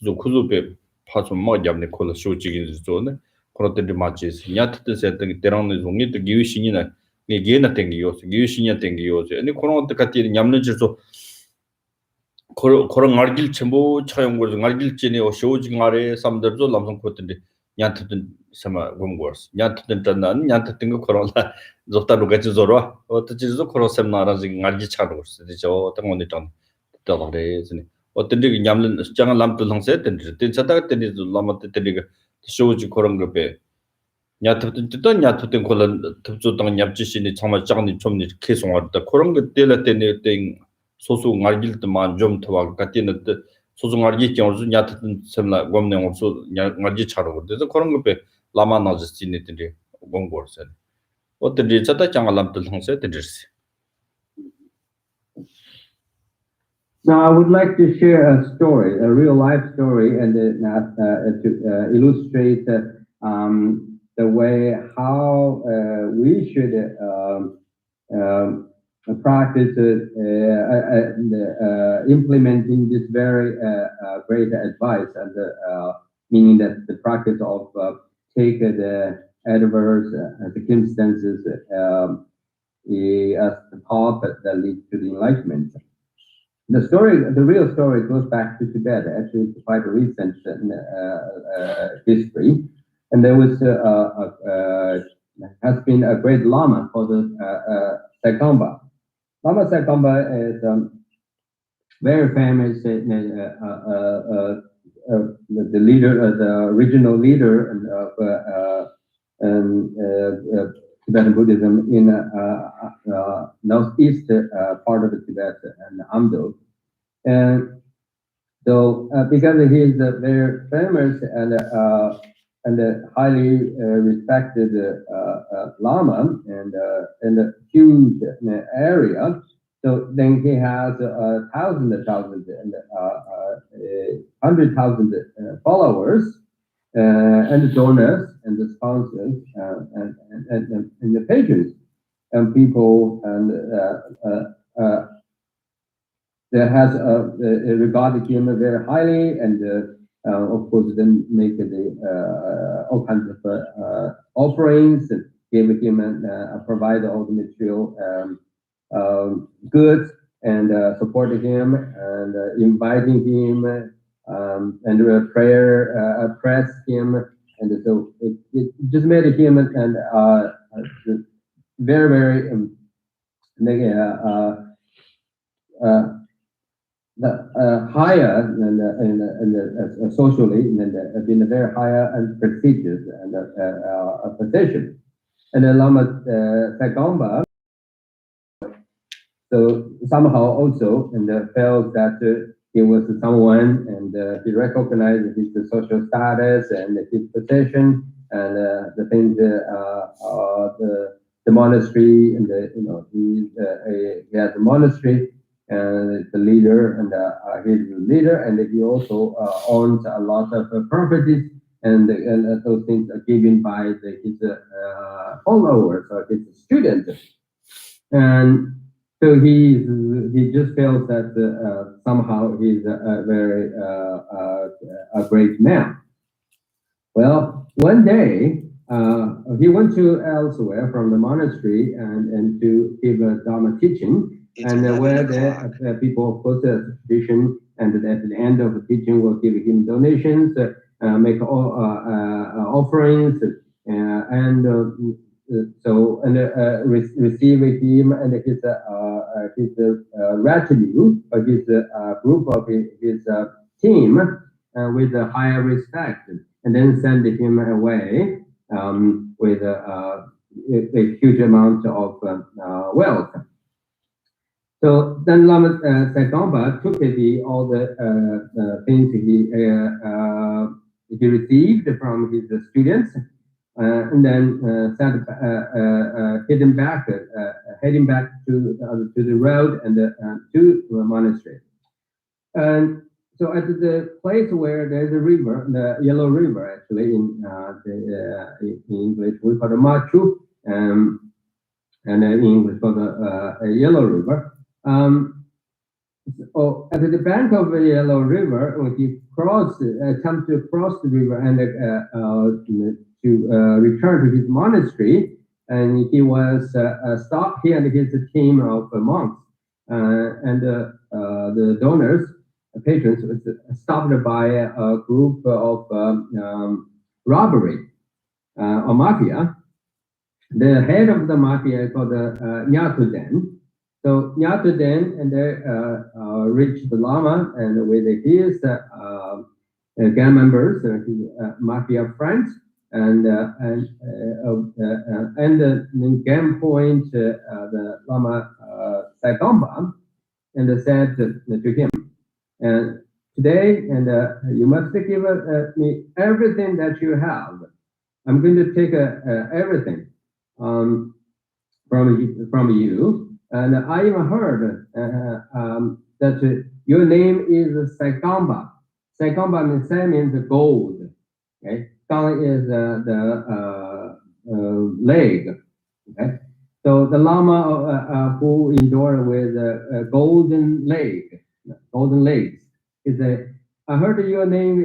A: 저 쿠즈베 파좀 뭐 잡네 콜 쇼지긴 존네 코르든데 마치스 냐트든 세든 데랑네 종이 또 기우신이나 게게나 땡기요스 기우신이야 땡기요스 아니 코로나 같이 냠는지서 그런 알길 전부 차용거든 알길진에 쇼징 아래 삼들도 남성 코든데 냐트든 sama gumgors 냐트든 단난 냐트든 거 코로나 좋다로 같이 저러 어떻게도 코로나 셈나라지 알기 차로스 되죠 당원이 좀 더더래즈니 어떤데 냠는 장을 남들 항세 된지 된자다 된지 라마트 된지 쇼지 그런 거배 냐트든 뜻은 냐트든 콜은 듭조당 nhập 지신이 정말 작은 좀니 계속 왔다 그런 거 때려 때네 땡 소수 알길도만 좀 더 같이는 소중 알기 경우는 냐트든 셈나 검내 없어 알기 차로 그래서 그런 거배 라마나즈티니들이 공고르세 어떤지 자다 장을 남들 항세 된지
C: Now, I would like to share a story, a real life story, and to illustrate the way how we should practice implementing this very great advice, and meaning that the practice of take the adverse circumstances as the path that leads to the enlightenment. The real story goes back to Tibet. Actually, it's quite a recent history. And there was has been a great Lama called Sakamba. Lama Sakamba is very famous, the leader, the original leader of Tibetan Buddhism in northeast part of the Tibet and Amdo. And so because he is a very famous and highly respected Lama and in a huge area, so then he has 100,000 followers and donors and the sponsors and the patrons and people and that has regarded him very highly and of course then make the all kinds of offerings and gave him and provide all the material goods and supporting him and inviting him and press him, and so it just made him and very higher and socially and been very higher and prestigious and position. And then Lama Sagamba, so somehow also and felt that he was someone and he recognized his social status and his position and the things the monastery and he has a monastery and the leader and he's the leader, and he also owns a lot of properties and those things are given by his followers or his students. And so he just feels that somehow he's a very a great man. Well, one day he went to elsewhere from the monastery and to give a Dharma teaching, and where the people of course tradition, and at the end of the teaching will give him donations, make offerings, and so receive him and his retinue, or his group of his team with a higher respect, and then send him away with a huge amount of wealth. So then Lama Sagamba took all the things he received from his students, and then heading back to the road and to the monastery. And so at the place where there's a river, the Yellow River, actually in English we call it Machu, and in English called the Yellow River. So at the bank of the Yellow River, when he attempt to cross the river and to return to his monastery, and he was stopped. He and his team of monks and the donors, patrons, was stopped by a group of robbery or mafia. The head of the mafia is called Nyatuden. So Nyatuden and they reached the Lama and with his gang members, his mafia friends, and gang point the Lama Sagamba and said to him, and today and you must give me everything that you have. I'm going to take everything from you. And I even heard that your name is Sagamba. Sagamba means gold. Okay, Gang is the leg. Okay, so the Lama who endured with golden legs is a. I heard your name.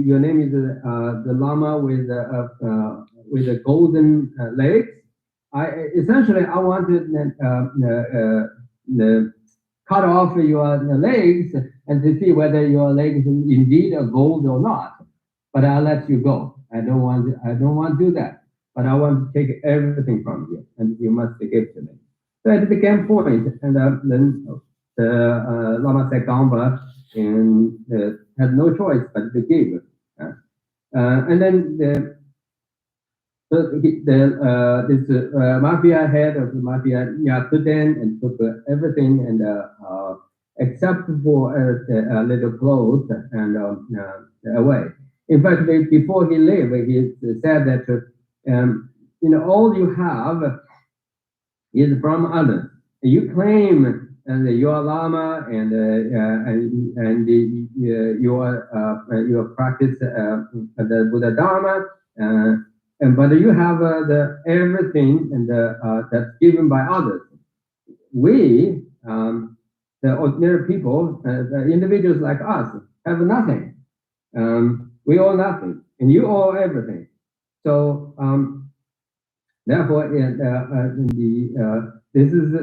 C: Your name is the Lama with the golden legs. Essentially I wanted cut off your legs and to see whether your legs indeed are gold or not. But I'll let you go. I don't want to do that. But I want to take everything from you, and you must give to me. So at the game point, and then the Lama Sagamba had no choice but to give. And then this mafia head of the mafia Nyatuden and took everything and except for a little clothes and away. In fact, before he left, he said that all you have is from others. You claim and your Lama and your practice the Buddha Dharma. But you have everything and that's given by others. We, the ordinary people, the individuals like us, have nothing. We owe nothing, and you owe everything. So therefore, this is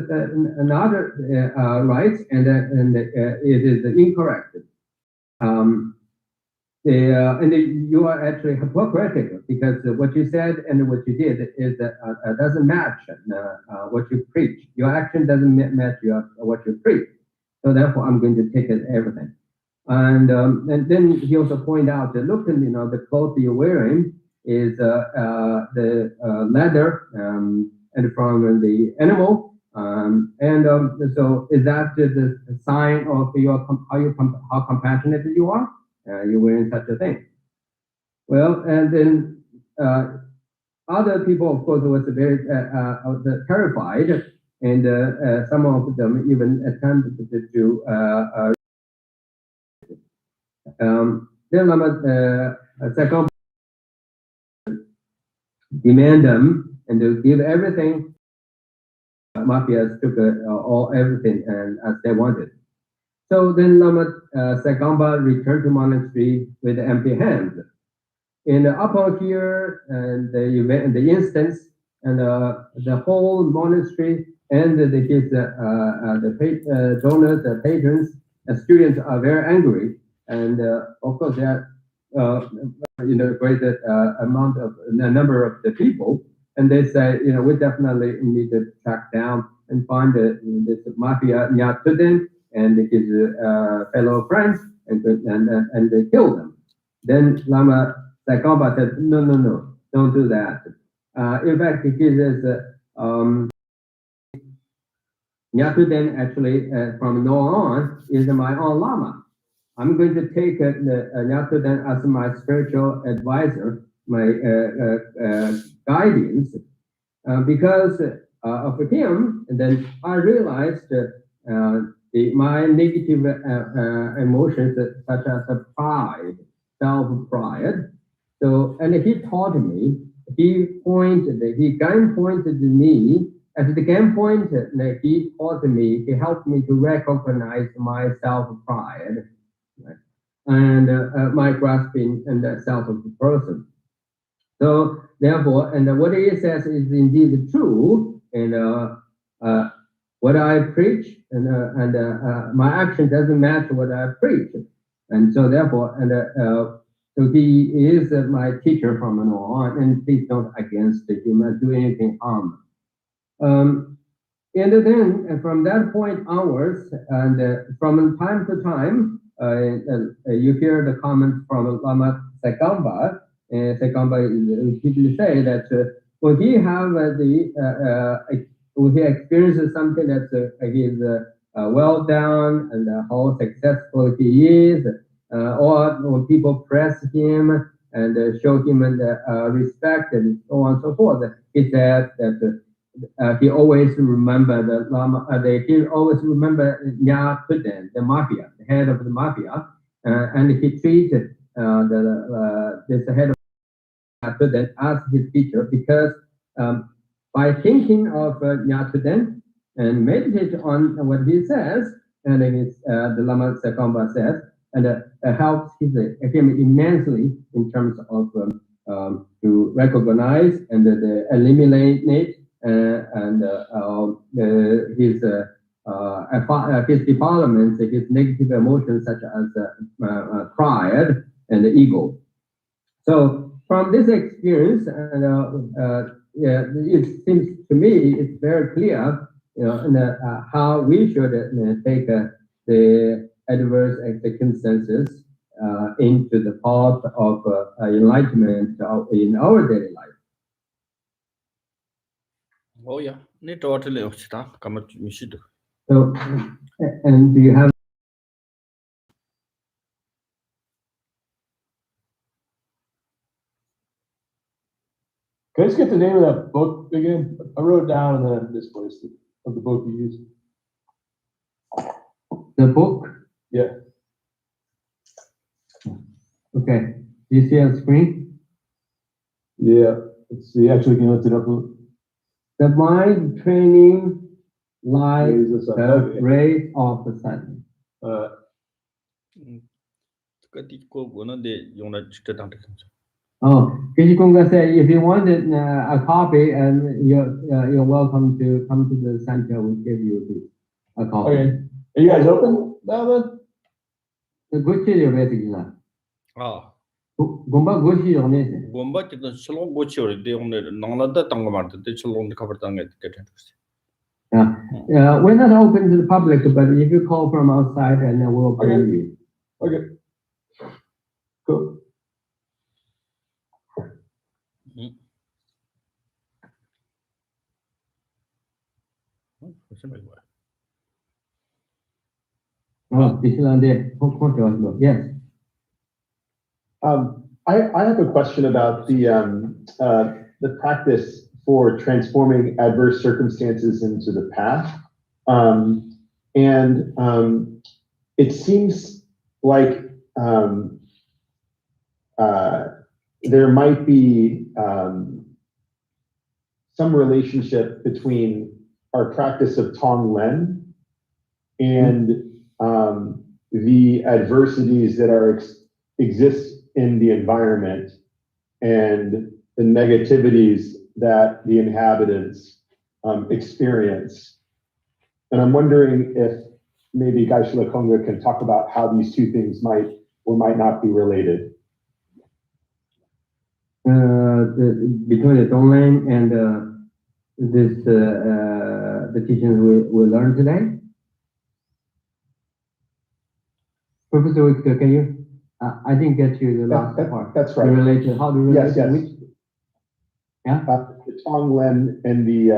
C: another right, and it is incorrect. And you are actually hypocritical because what you said and what you did is doesn't match what you preach. Your action doesn't match what you preach. So therefore, I'm going to take it everything. And then he also pointed out that look, the clothes you're wearing is the leather and from the animal. So is that the sign of how compassionate you are? You're wearing such a thing. Well, and then other people, of course, was very terrified, and some of them even attempted to then Lama second demand them and to give everything. Mafias took everything and as they wanted. So then Lama Sakamba returned to monastery with empty hands. In upon here and the event, the instance, and the whole monastery and the donors, the patrons, the students are very angry, and of course there are great amount of a number of the people, and they say we definitely need to track down and find this mafia Nyatuden and his fellow friends and they kill them. Then Lama Sakamba said, no, don't do that. In fact, he says, Nyatuden actually, from now on, is my own Lama. I'm going to take Nyatuden as my spiritual advisor, my guidance, because of him. And then I realized my negative emotions, such as pride, self-pride. So, and he taught me, he gun pointed me, at the gun point, he taught me, he helped me to recognize my self-pride, right? And my grasping and the self of the person. So therefore, and what he says is indeed true, and what I preach and my action doesn't match what I preach, and so therefore, so he is my teacher from now on, and please don't against him or do anything harm. And then from that point onwards, and from time to time, you hear the comments from Lama Sakamba. Sakamba repeatedly say that when he have when he experiences something that he is well done and how successful he is, or when people press him and show him respect and so on and so forth, he said that he always remember the Lama. He always remember Nyatuden, the mafia, the head of the mafia, and he treated this head of Nyatuden as his teacher because by thinking of Nyatuden and meditate on what he says, and the Lama Sakamba says, and helps him immensely in terms of to recognize and eliminate his developments, his negative emotions such as pride and ego. So from this experience, it seems to me it's very clear, how we should take the adverse circumstances into the path of enlightenment in our daily life.
A: Oh yeah, need totally come
C: So, and do you have?
D: Can I just get the name of that book again? I wrote down and then I misplaced it, of the book you used.
C: The book?
D: Yeah.
C: Okay. Do you see on screen?
D: Yeah. Let's see. Actually, can you lift it up?
C: The mind training like
D: Rays of
C: the
D: sun.
C: rays of the sun. Oh, Kishikunga said if you wanted a copy, and you're welcome to come to the center. We'll give you a copy.
D: Okay. Are you guys open now then?
C: The good chili basically.
A: 아
C: Gumba good chili on it.
A: 곰바 지금 슬롱 고치오리 데 오늘 나라다 땅거 말도 데 슬롱 커버 땅에 되겠지.
C: Yeah, we're not open to the public, but if you call from outside, and then we'll bring you.
D: Okay. Cool.
C: Oh, yes.
D: I have a question about the practice for transforming adverse circumstances into the path. It seems like there might be some relationship between our practice of Tonglen and the adversities that exist in the environment and the negativities that the inhabitants experience. And I'm wondering if maybe Gaishla Konga can talk about how these two things might or might not be related.
C: Between the Tonglen and the teachings we learned today. Professor Victor, can you? I didn't get you the last part.
D: That's right.
C: Related, how do you relate
D: Yes.
C: which? Yeah.
D: The Tonglen and the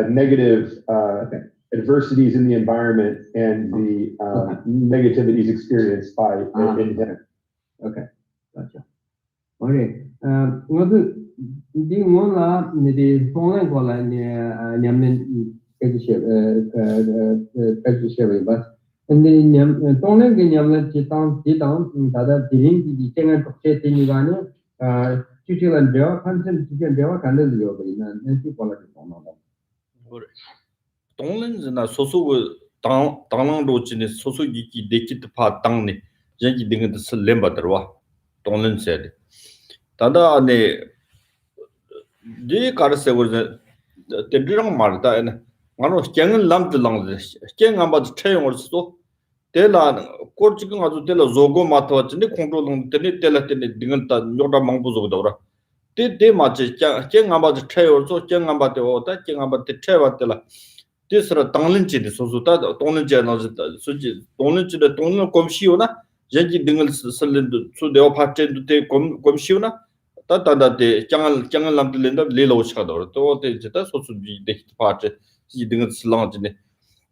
D: negative adversities in the environment and the negativities experienced by in him.
C: Okay, gotcha. Okay. The one la the Tonglen ko la nyamne kaji but. And the Tonglen Ginyam Chitang, Tada Tiring, the Chang and Tokche Tinigani, Chichil and Bear, Hansen, Chicken Bear, and the Yoga, and people like it.
A: 동렌즈나 소소 당랑 로치네 소소 기기 데키트 파 땅네 제기 등의 슬렘바더와 동렌즈 다다 안에 네 가르세고 데드랑 말다 에 나로 갱은 람들랑 갱 한바도 채용을 써 데라 코르치근 아주 데라 조고 마토와치네 컨트롤은 데네 데라테네 등은다 요다 망부조도라 데데 마치 갱 한바도 채용을 갱 한바도 오다 갱 한바도 채와들라 데스라 당른지데 소소다 동른지나 수지 동른지데 동른 검시오나 제기 등을 쓸린도 수데오 파체도 데 검시오나 따다다데 짱을 람들린다 레로시가도 또데 제다 소수지 데 파체 이 등을 쓸랑지네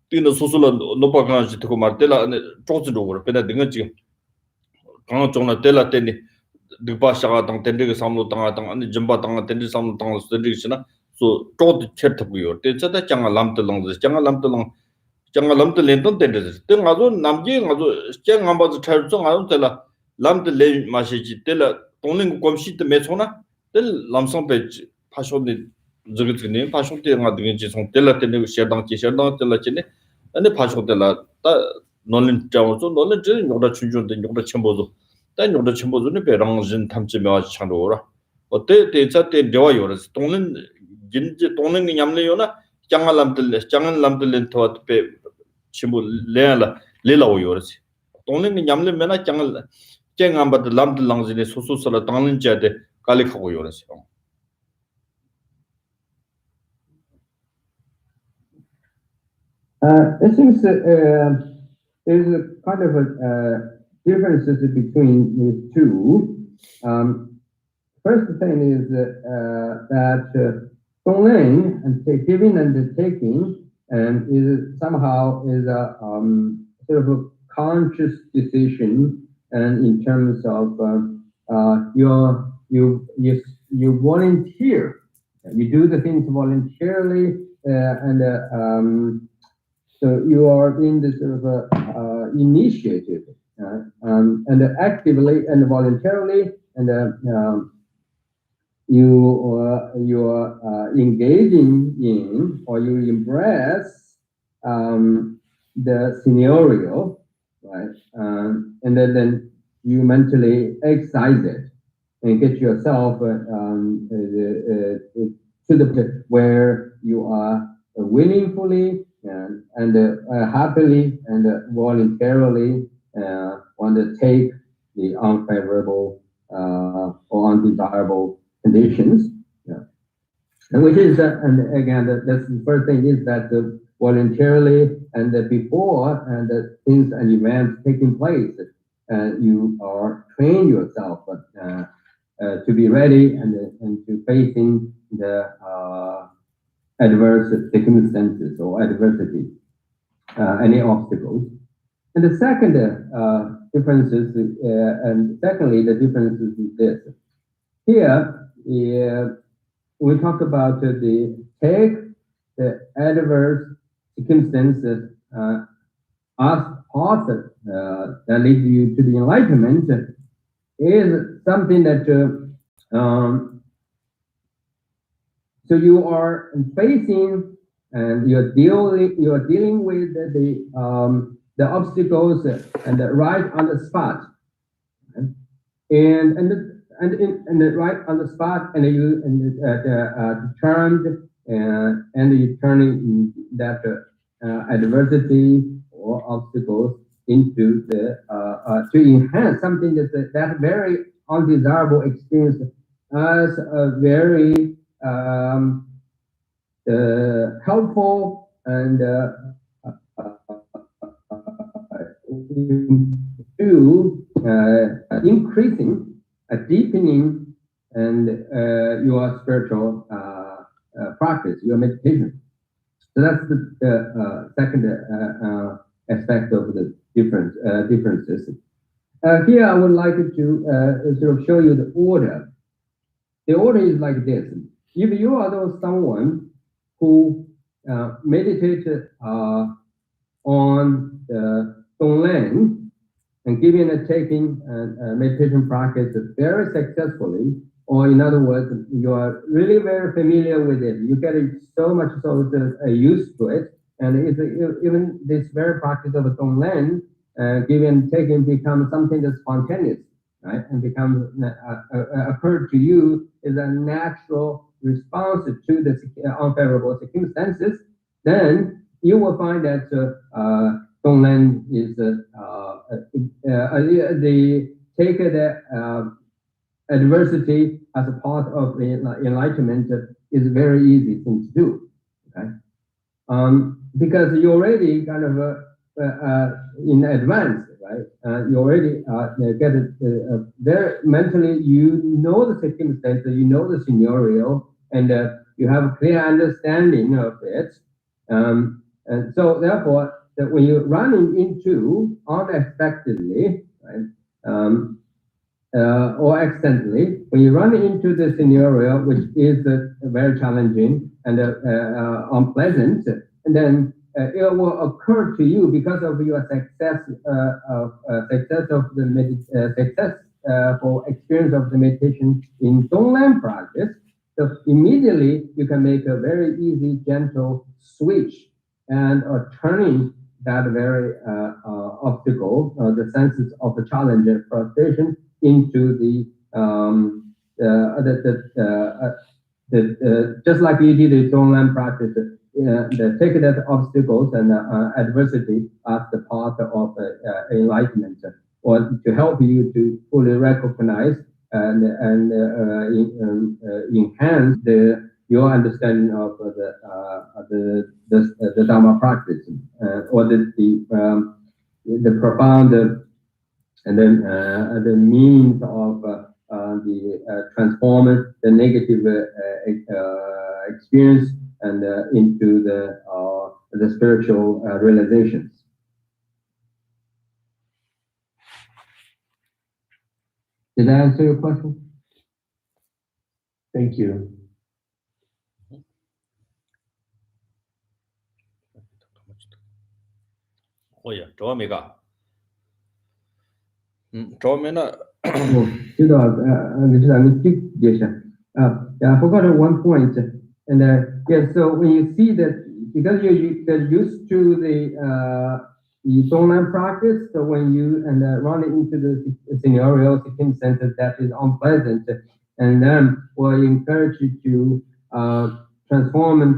A: 등의 소소로 노파간지 듣고 말텔라 쪼즈로 베다 등을 지금 강쪽나 텔라테니 득바샤가 당 텐데가 삼로 당하당 아니 점바 당하 텐데 삼로 당을 쓰리시나 so tot chertbuyo te chata changa lamtlang lenton tende te ngazo namje ngazo chang ngamba zu thar zo ngazo tela lamte le mashi tela tongling komshi te mechona tel lamsang pe phashone zugitne phashon te nga ding ji song tela tene sherdang tela chene ane phashon tela ta nolin chawo zo nolin je nyoda chunjun de nyoda chembozo ta nyoda chembozo ne be rangjin tamche mewa changro 어때 대자때 되어 요르스 동는 진지 동는 냠려요나 장알람들 토와트페 침부 레라 레라오 요르스 동는 냠려면나 장알 쟁암바드 람들 랑지네 소소스라 당는 자데 갈릭하고 요르스
C: It seems there's a kind of a differences between the two. First thing is that Tonglen and giving and taking is somehow is a sort of a conscious decision, and in terms of you volunteer, you do the things voluntarily, so you are in this sort of initiative and actively and voluntarily and. You are engaging in or you embrace the scenario, right? And then you mentally exercise it. and get yourself to the place where you are willingly and happily and voluntarily want to take the unfavorable or undesirable conditions. Yeah. And which is, and again, that's the first thing is that voluntarily and before and things and events taking place, you are train yourself to be ready and to facing the adverse circumstances or adversity, any obstacles. And the second differences, and secondly, the differences is this. Here, we talk about take the adverse circumstances as path that leads you to the enlightenment is something that so you are facing and you're dealing with the obstacles and right on the spot, and right on the spot, and you determined and you turning that adversity or obstacles into the to enhance something that very undesirable experience as a very helpful and to increasing, deepening, and your spiritual practice, your meditation. So that's the second aspect of the differences. Here I would like to sort of show you the order. The order is like this. If you are someone who meditated on the Donglen and giving and taking meditation practice very successfully, or in other words, you are really very familiar with it. You get so much used to it, and it's, even this very practice of Donglen, giving and taking becomes something that's spontaneous, right? And becomes occurred to you is a natural response to the unfavorable circumstances. Then you will find that Donglen is take the adversity as a part of the enlightenment is a very easy thing to do, okay? Because you already kind of in advance, right? You already get it very mentally. You know the circumstances, you know the scenario, and you have a clear understanding of it. And so, therefore, that when you're running into unexpectedly, right, or accidentally, when you run into the scenario which is very challenging and unpleasant, and then it will occur to you because of your success for experience of the meditation in Donglen practice. So immediately you can make a very easy, gentle switch and turning that very obstacle, the senses of the challenge and frustration into just like you did the Donglen practice, take that obstacles and adversity as the part of enlightenment, or to help you to fully recognize and enhance your understanding of the Dharma practice, or the profound and then the means of the transforming the negative experience and into the spiritual realizations. Did I answer your question?
D: Thank you.
A: Oh yeah, 找没干。找没那。
C: I forgot one point, and yeah, so when you see that, because you get used to the Donglan practice, so when you run into the scenario, Sikkim center that is unpleasant, and then we'll encourage you to transform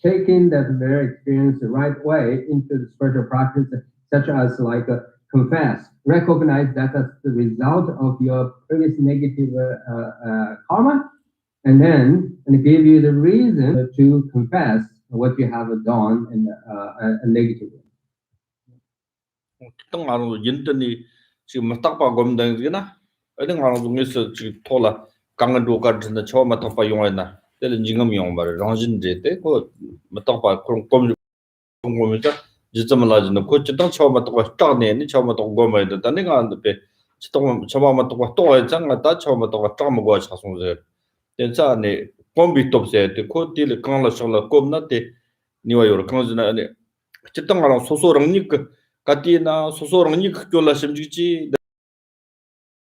C: taking that very experience the right way into the spiritual practice, such as like confess, recognize that as the result of your previous negative karma, and give you the reason to confess what you have done in a negative way.
A: 땅 안으로 인터니 지금 딱바 검당이나 어떤 안으로 중에서 지금 토라 강원도 같은 처음 딱바 용하나 때는 지금 용 말을 랑진데 때그 딱바 그런 검 공부면서 지점을 가지고 그 땅 처음 딱바 딱내니 처음 딱바 검어야 된다 내가 안데 처음 딱바 또 했잖아 처음 딱바 딱 먹어 자송서 된자네 검비 톱세 때그 딜 강라셔라 검나때 니와요 강진아네 지땅랑 소소랑니 가티나 소소랑니 그걸라 심지지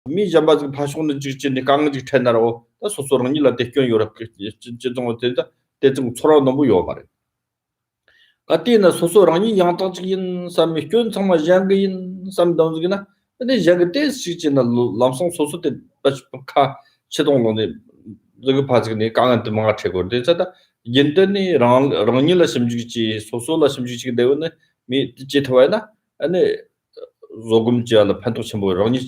A: 미 잠바지 파쇼는 지지니 강지 텐나로 소소랑니 라데견 요랍 지정 된다 대중 초라 너무 요 말에 가티나 소소랑니 양타지인 삼미견 정말 장긴 삼동지나 근데 장게 시지나 람성 소소데 카 체동론에 저거 파지니 강한테 뭔가 최고 되잖아 인터니 랑니라 심지지 소소라 심지지 되는 미 지토와나 아니 조금지알 판도 첨부 랑니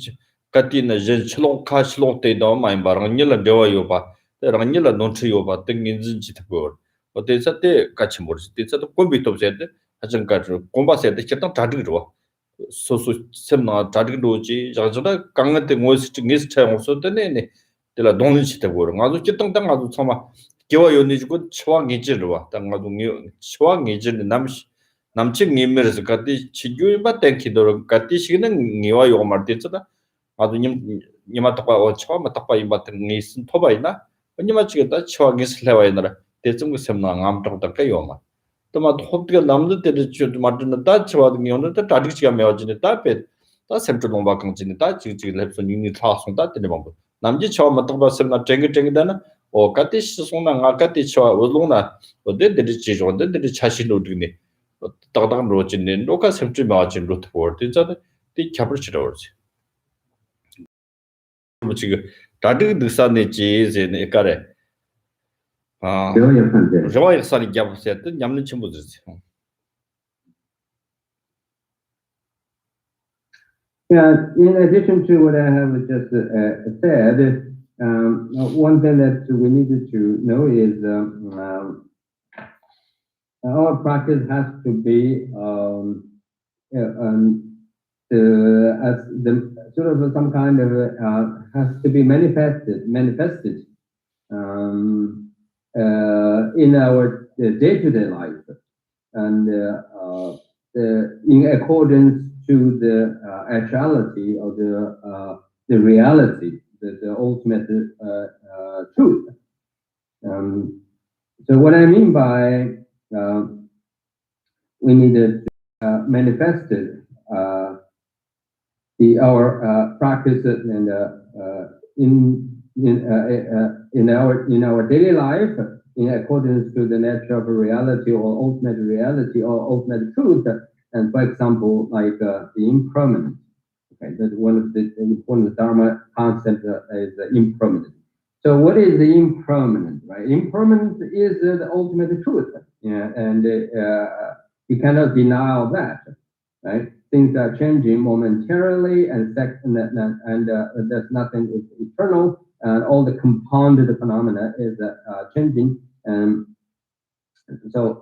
A: 가티나 제 칠롱카 실롱때 더 많이 바랑니라 되어요 봐 랑니라 논치요 봐 등인진 지토고 어때서 때 같이 모르지 때서도 콤비도 없는데 하정까지 콤바세데 기타 다르죠 소소 셈나 다르도지 자자다 강한테 모스 징스 차용 없었더니 때라 동인시대 보러 아주 기땅땅 아주 참아 개와 연이고 치왕이지로 와 땅가도 치왕이지는 남친 님면에서 같이 지규바 땡키도록 같이 시기는 니와 요 말때잖아 아주 님마떡과 처음 떡바 임바튼 니슨 토바이나 언니마치겠다 치왕이 슬래와이나라 대충 셈나 암떡떡가 요마 또마 호프가 남들 때를 좀 맞는 다 치와도 요는데 다디치가 메어지네 다베 다 셈트 농바강진이 다 지지 랩선 유니 타송다 때네 방법 남지 처음 떡바 셈나 쟁쟁이다나 오 같이 송나 같이 치와 올롱나 어데들이 지존데들이 차시로 드네 딱딱 로진네 로카 셈트 마진 로트 포드 자데 티 캡처러지 뭐 지금 다들 드산네 지제네 까레 아 저와 역사를 잡으셨던 냠는 친구들이지
C: Yeah, in addition to what I have just said, one thing that we needed to know is our practice has to be as the sort of some kind of has to be manifested in our day-to-day life, and in accordance to the actuality of the reality, the ultimate truth. So what I mean by we needed to manifest our practice and in our daily life in accordance to the nature of reality or ultimate truth. And for example, like the impermanent. Okay, that's one of the important Dharma concepts is impermanent. So what is the impermanent, right? Impermanent is the ultimate truth, yeah, and you cannot deny that, right? Things are changing momentarily, and there's nothing is eternal, and all the compounded phenomena is changing, and so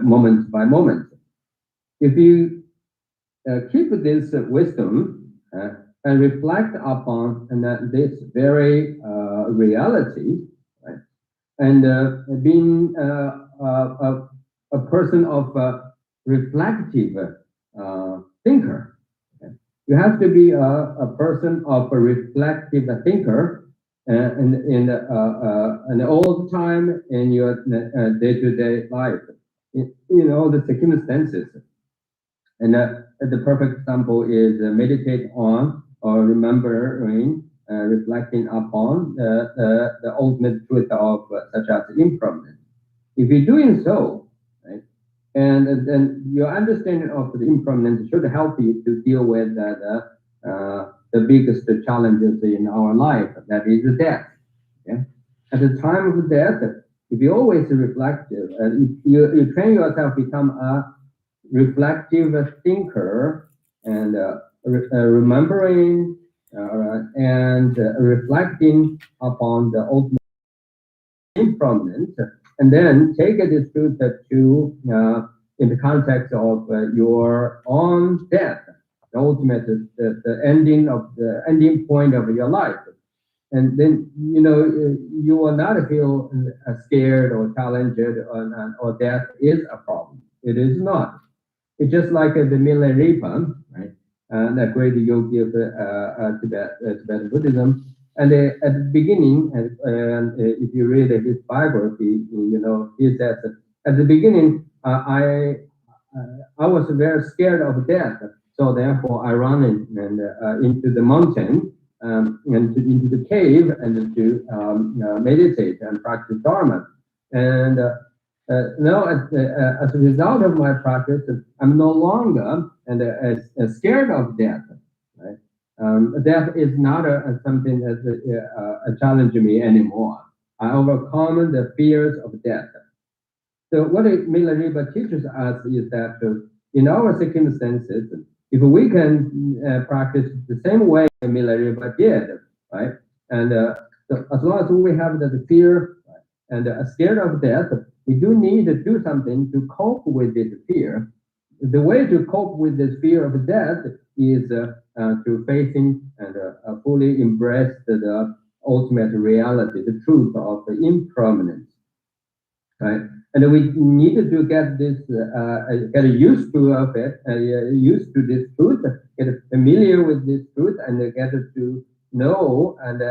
C: moment by moment. If you keep this wisdom and reflect upon this very reality, right? And being a person of reflective thinker, okay? You have to be a person of a reflective thinker and all the time in your day-to-day life, in all the circumstances. And the perfect example is meditate on or remembering, reflecting upon the ultimate truth of such as impermanence. If you're doing so, right, And then your understanding of the impermanence should help you to deal with the biggest challenges in our life, that is death. Okay? At the time of death, if you always reflective, you train yourself to become a reflective thinker and remembering and reflecting upon the ultimate impermanence, and then take this truth to in the context of your own death, the ultimate, the ending point of your life. And then, you will not feel scared or challenged or death is a problem. It is not. It's just like the Milarepa, right? The great yogi of Tibetan Buddhism. And at the beginning, and if you read his biography, he says, at the beginning, I was very scared of death. So therefore, I ran into the mountain and into the cave and to meditate and practice Dharma. And now, as a result of my practice, I'm no longer as scared of death. Right? Death is not something that a challenge me anymore. I overcome the fears of death. So what Milarepa teaches us is that in our circumstances, if we can practice the same way Milarepa did, right, and so as long as we have the fear and scared of death, we do need to do something to cope with this fear. The way to cope with this fear of death is to facing and fully embrace the ultimate reality, the truth of the impermanence, right? And we needed to get this, get used to of it, used to this truth, get familiar with this truth, and get to know and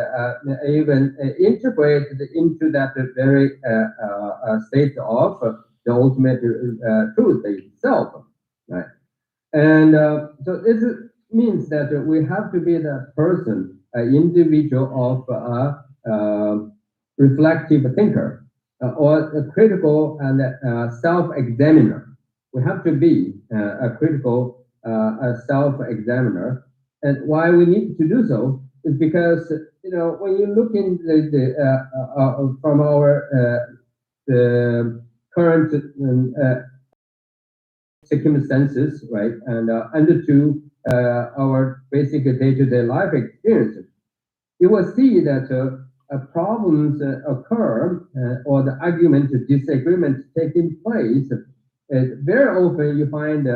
C: even integrate into that very state of the ultimate truth itself, right? And so this means that we have to be the person, an individual of a reflective thinker. Or a critical and self-examiner. We have to be a critical self-examiner. And why we need to do so is because, when you look in from our the current circumstances, right, and to our basic day-to-day life experiences, you will see that problems occur or the argument, disagreement taking place. Very often you find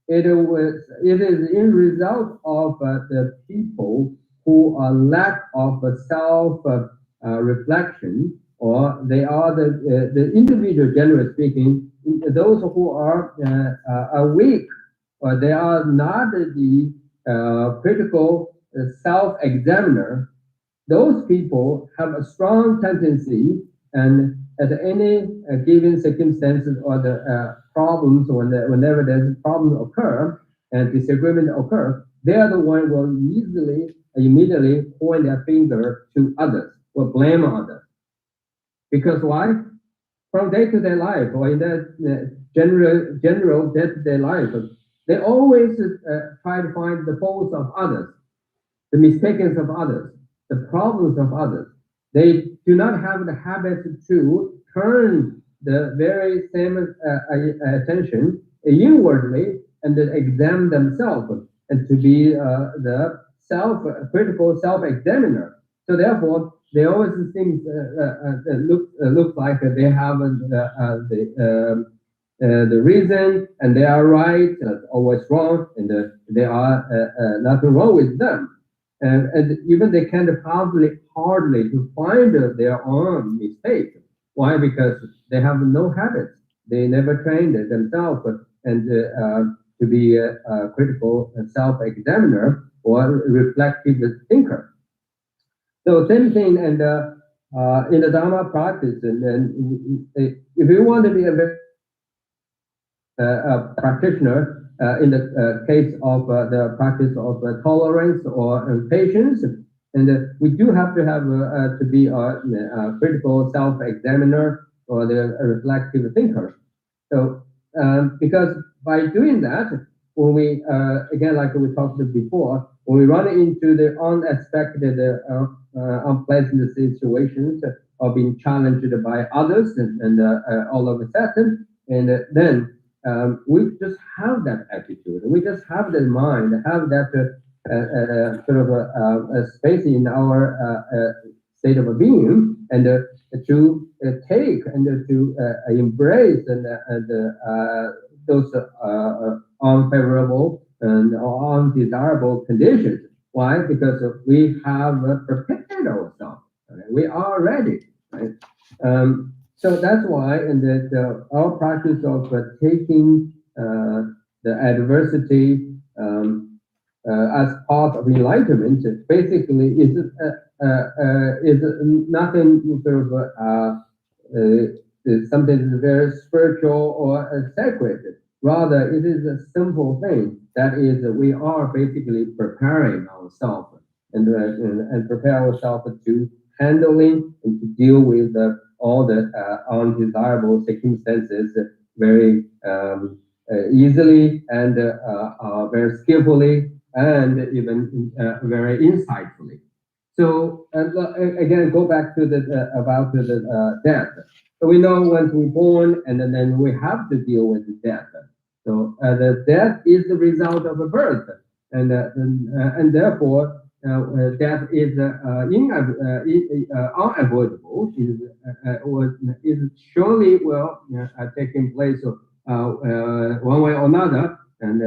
C: it is in result of the people who are lack of self reflection, or they are the individual, generally speaking, those who are weak, or they are not the critical self-examiner. Those people have a strong tendency, and at any given circumstances or the problems, whenever there's problems occur and disagreement occur, they are the one who will immediately point their finger to others or blame others. Because why? From day-to-day life or in the general day-to-day life, they always try to find the faults of others, the mistakes of others, the problems of others. They do not have the habit to turn the very same attention inwardly and then examine themselves and to be the critical self-examiner. So therefore, they always think look like they have the reason and they are right, always wrong, and there are nothing wrong with them. And even they can't hardly to find their own mistake. Why? Because they have no habits. They never trained themselves and to be a critical self-examiner or reflective thinker. So same thing, and in the Dharma practice, and then if you want to be a practitioner, in the case of the practice of tolerance or patience, and we do have to have to be a critical self-examiner or the reflective thinker. So because by doing that, when we again, like we talked before, when we run into the unexpected, unpleasant situations or being challenged by others, and all of a sudden, and then we just have that attitude. We just have that mind, have that sort of a space in our state of being, and to take and to embrace and those unfavorable and undesirable conditions. Why? Because we have prepared ourselves. Right? We are ready. Right? So that's why, and our practice of taking the adversity as part of enlightenment basically is nothing sort of something very spiritual or sacred. Rather, it is a simple thing. That is, we are basically preparing ourselves and prepare ourselves to handling and to deal with all the undesirable circumstances very easily and very skillfully and even very insightfully. So again, go back to the about the death. So we know once we're born, and then we have to deal with the death. So the death is the result of a birth, and therefore death is unavoidable. Is surely will taking place one way or another, and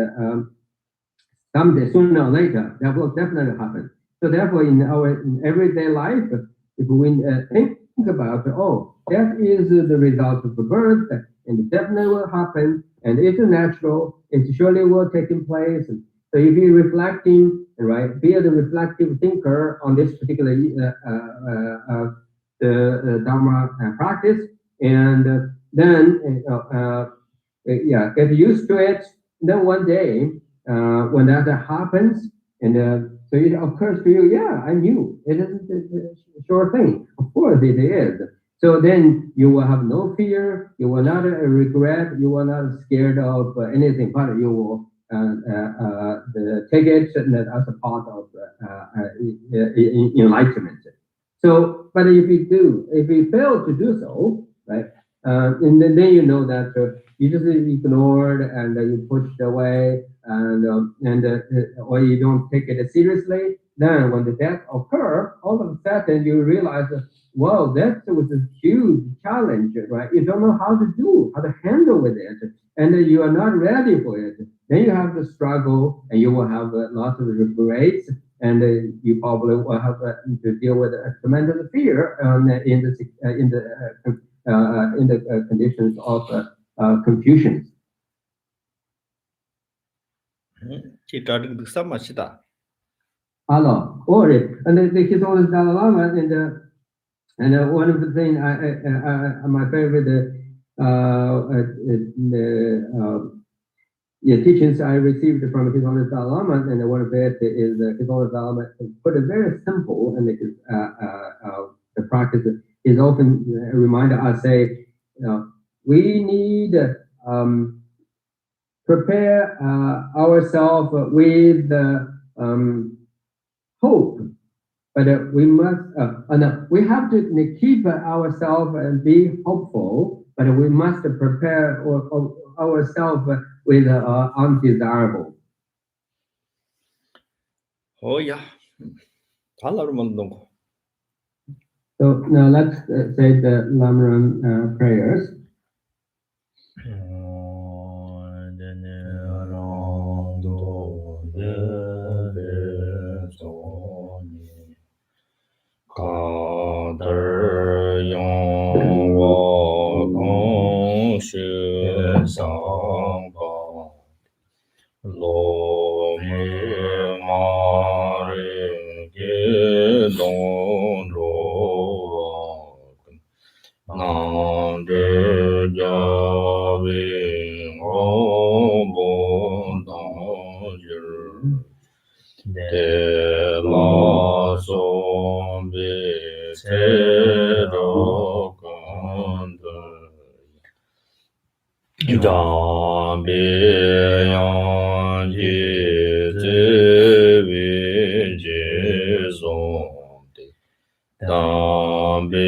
C: someday, sooner or later, that will definitely happen. So therefore, in our everyday life, if we think about, oh, death is the result of the birth, and it definitely will happen, and it's natural, it surely will take place. So if you're reflecting, right, be a reflective thinker on this particular the Dharma practice, and then get used to it. Then one day, when that happens, and so it occurs to you, yeah, I knew it isn't a sure thing. Of course it is. So then you will have no fear, you will not regret, you will not scared of anything, but you will take it as a part of enlightenment. So, but if you fail to do so, right, and then you know that you just ignored and you pushed away, and or you don't take it seriously, then when the death occurs, all of a sudden you realize, wow, that was a huge challenge, right? You don't know how to handle with it, and you are not ready for it. Then you have to struggle, and you will have lots of regrets, and you probably will have to deal with a tremendous fear in the conditions of confusion.
A: 这招这个什么是的？
C: Allah, or and his Holiness Dalai Lama, and one of the things my favorite teachings I received from His Holiness Dalai Lama, and one of it is His Holiness Dalai Lama put it very simple, and the practice is often reminded us, say, we need prepare ourselves with hope, but we must we have to keep ourselves and be hopeful, but we must prepare ourselves with undesirable.
A: Oh yeah,
C: So now let's say the Lamrim prayers.
A: Tambir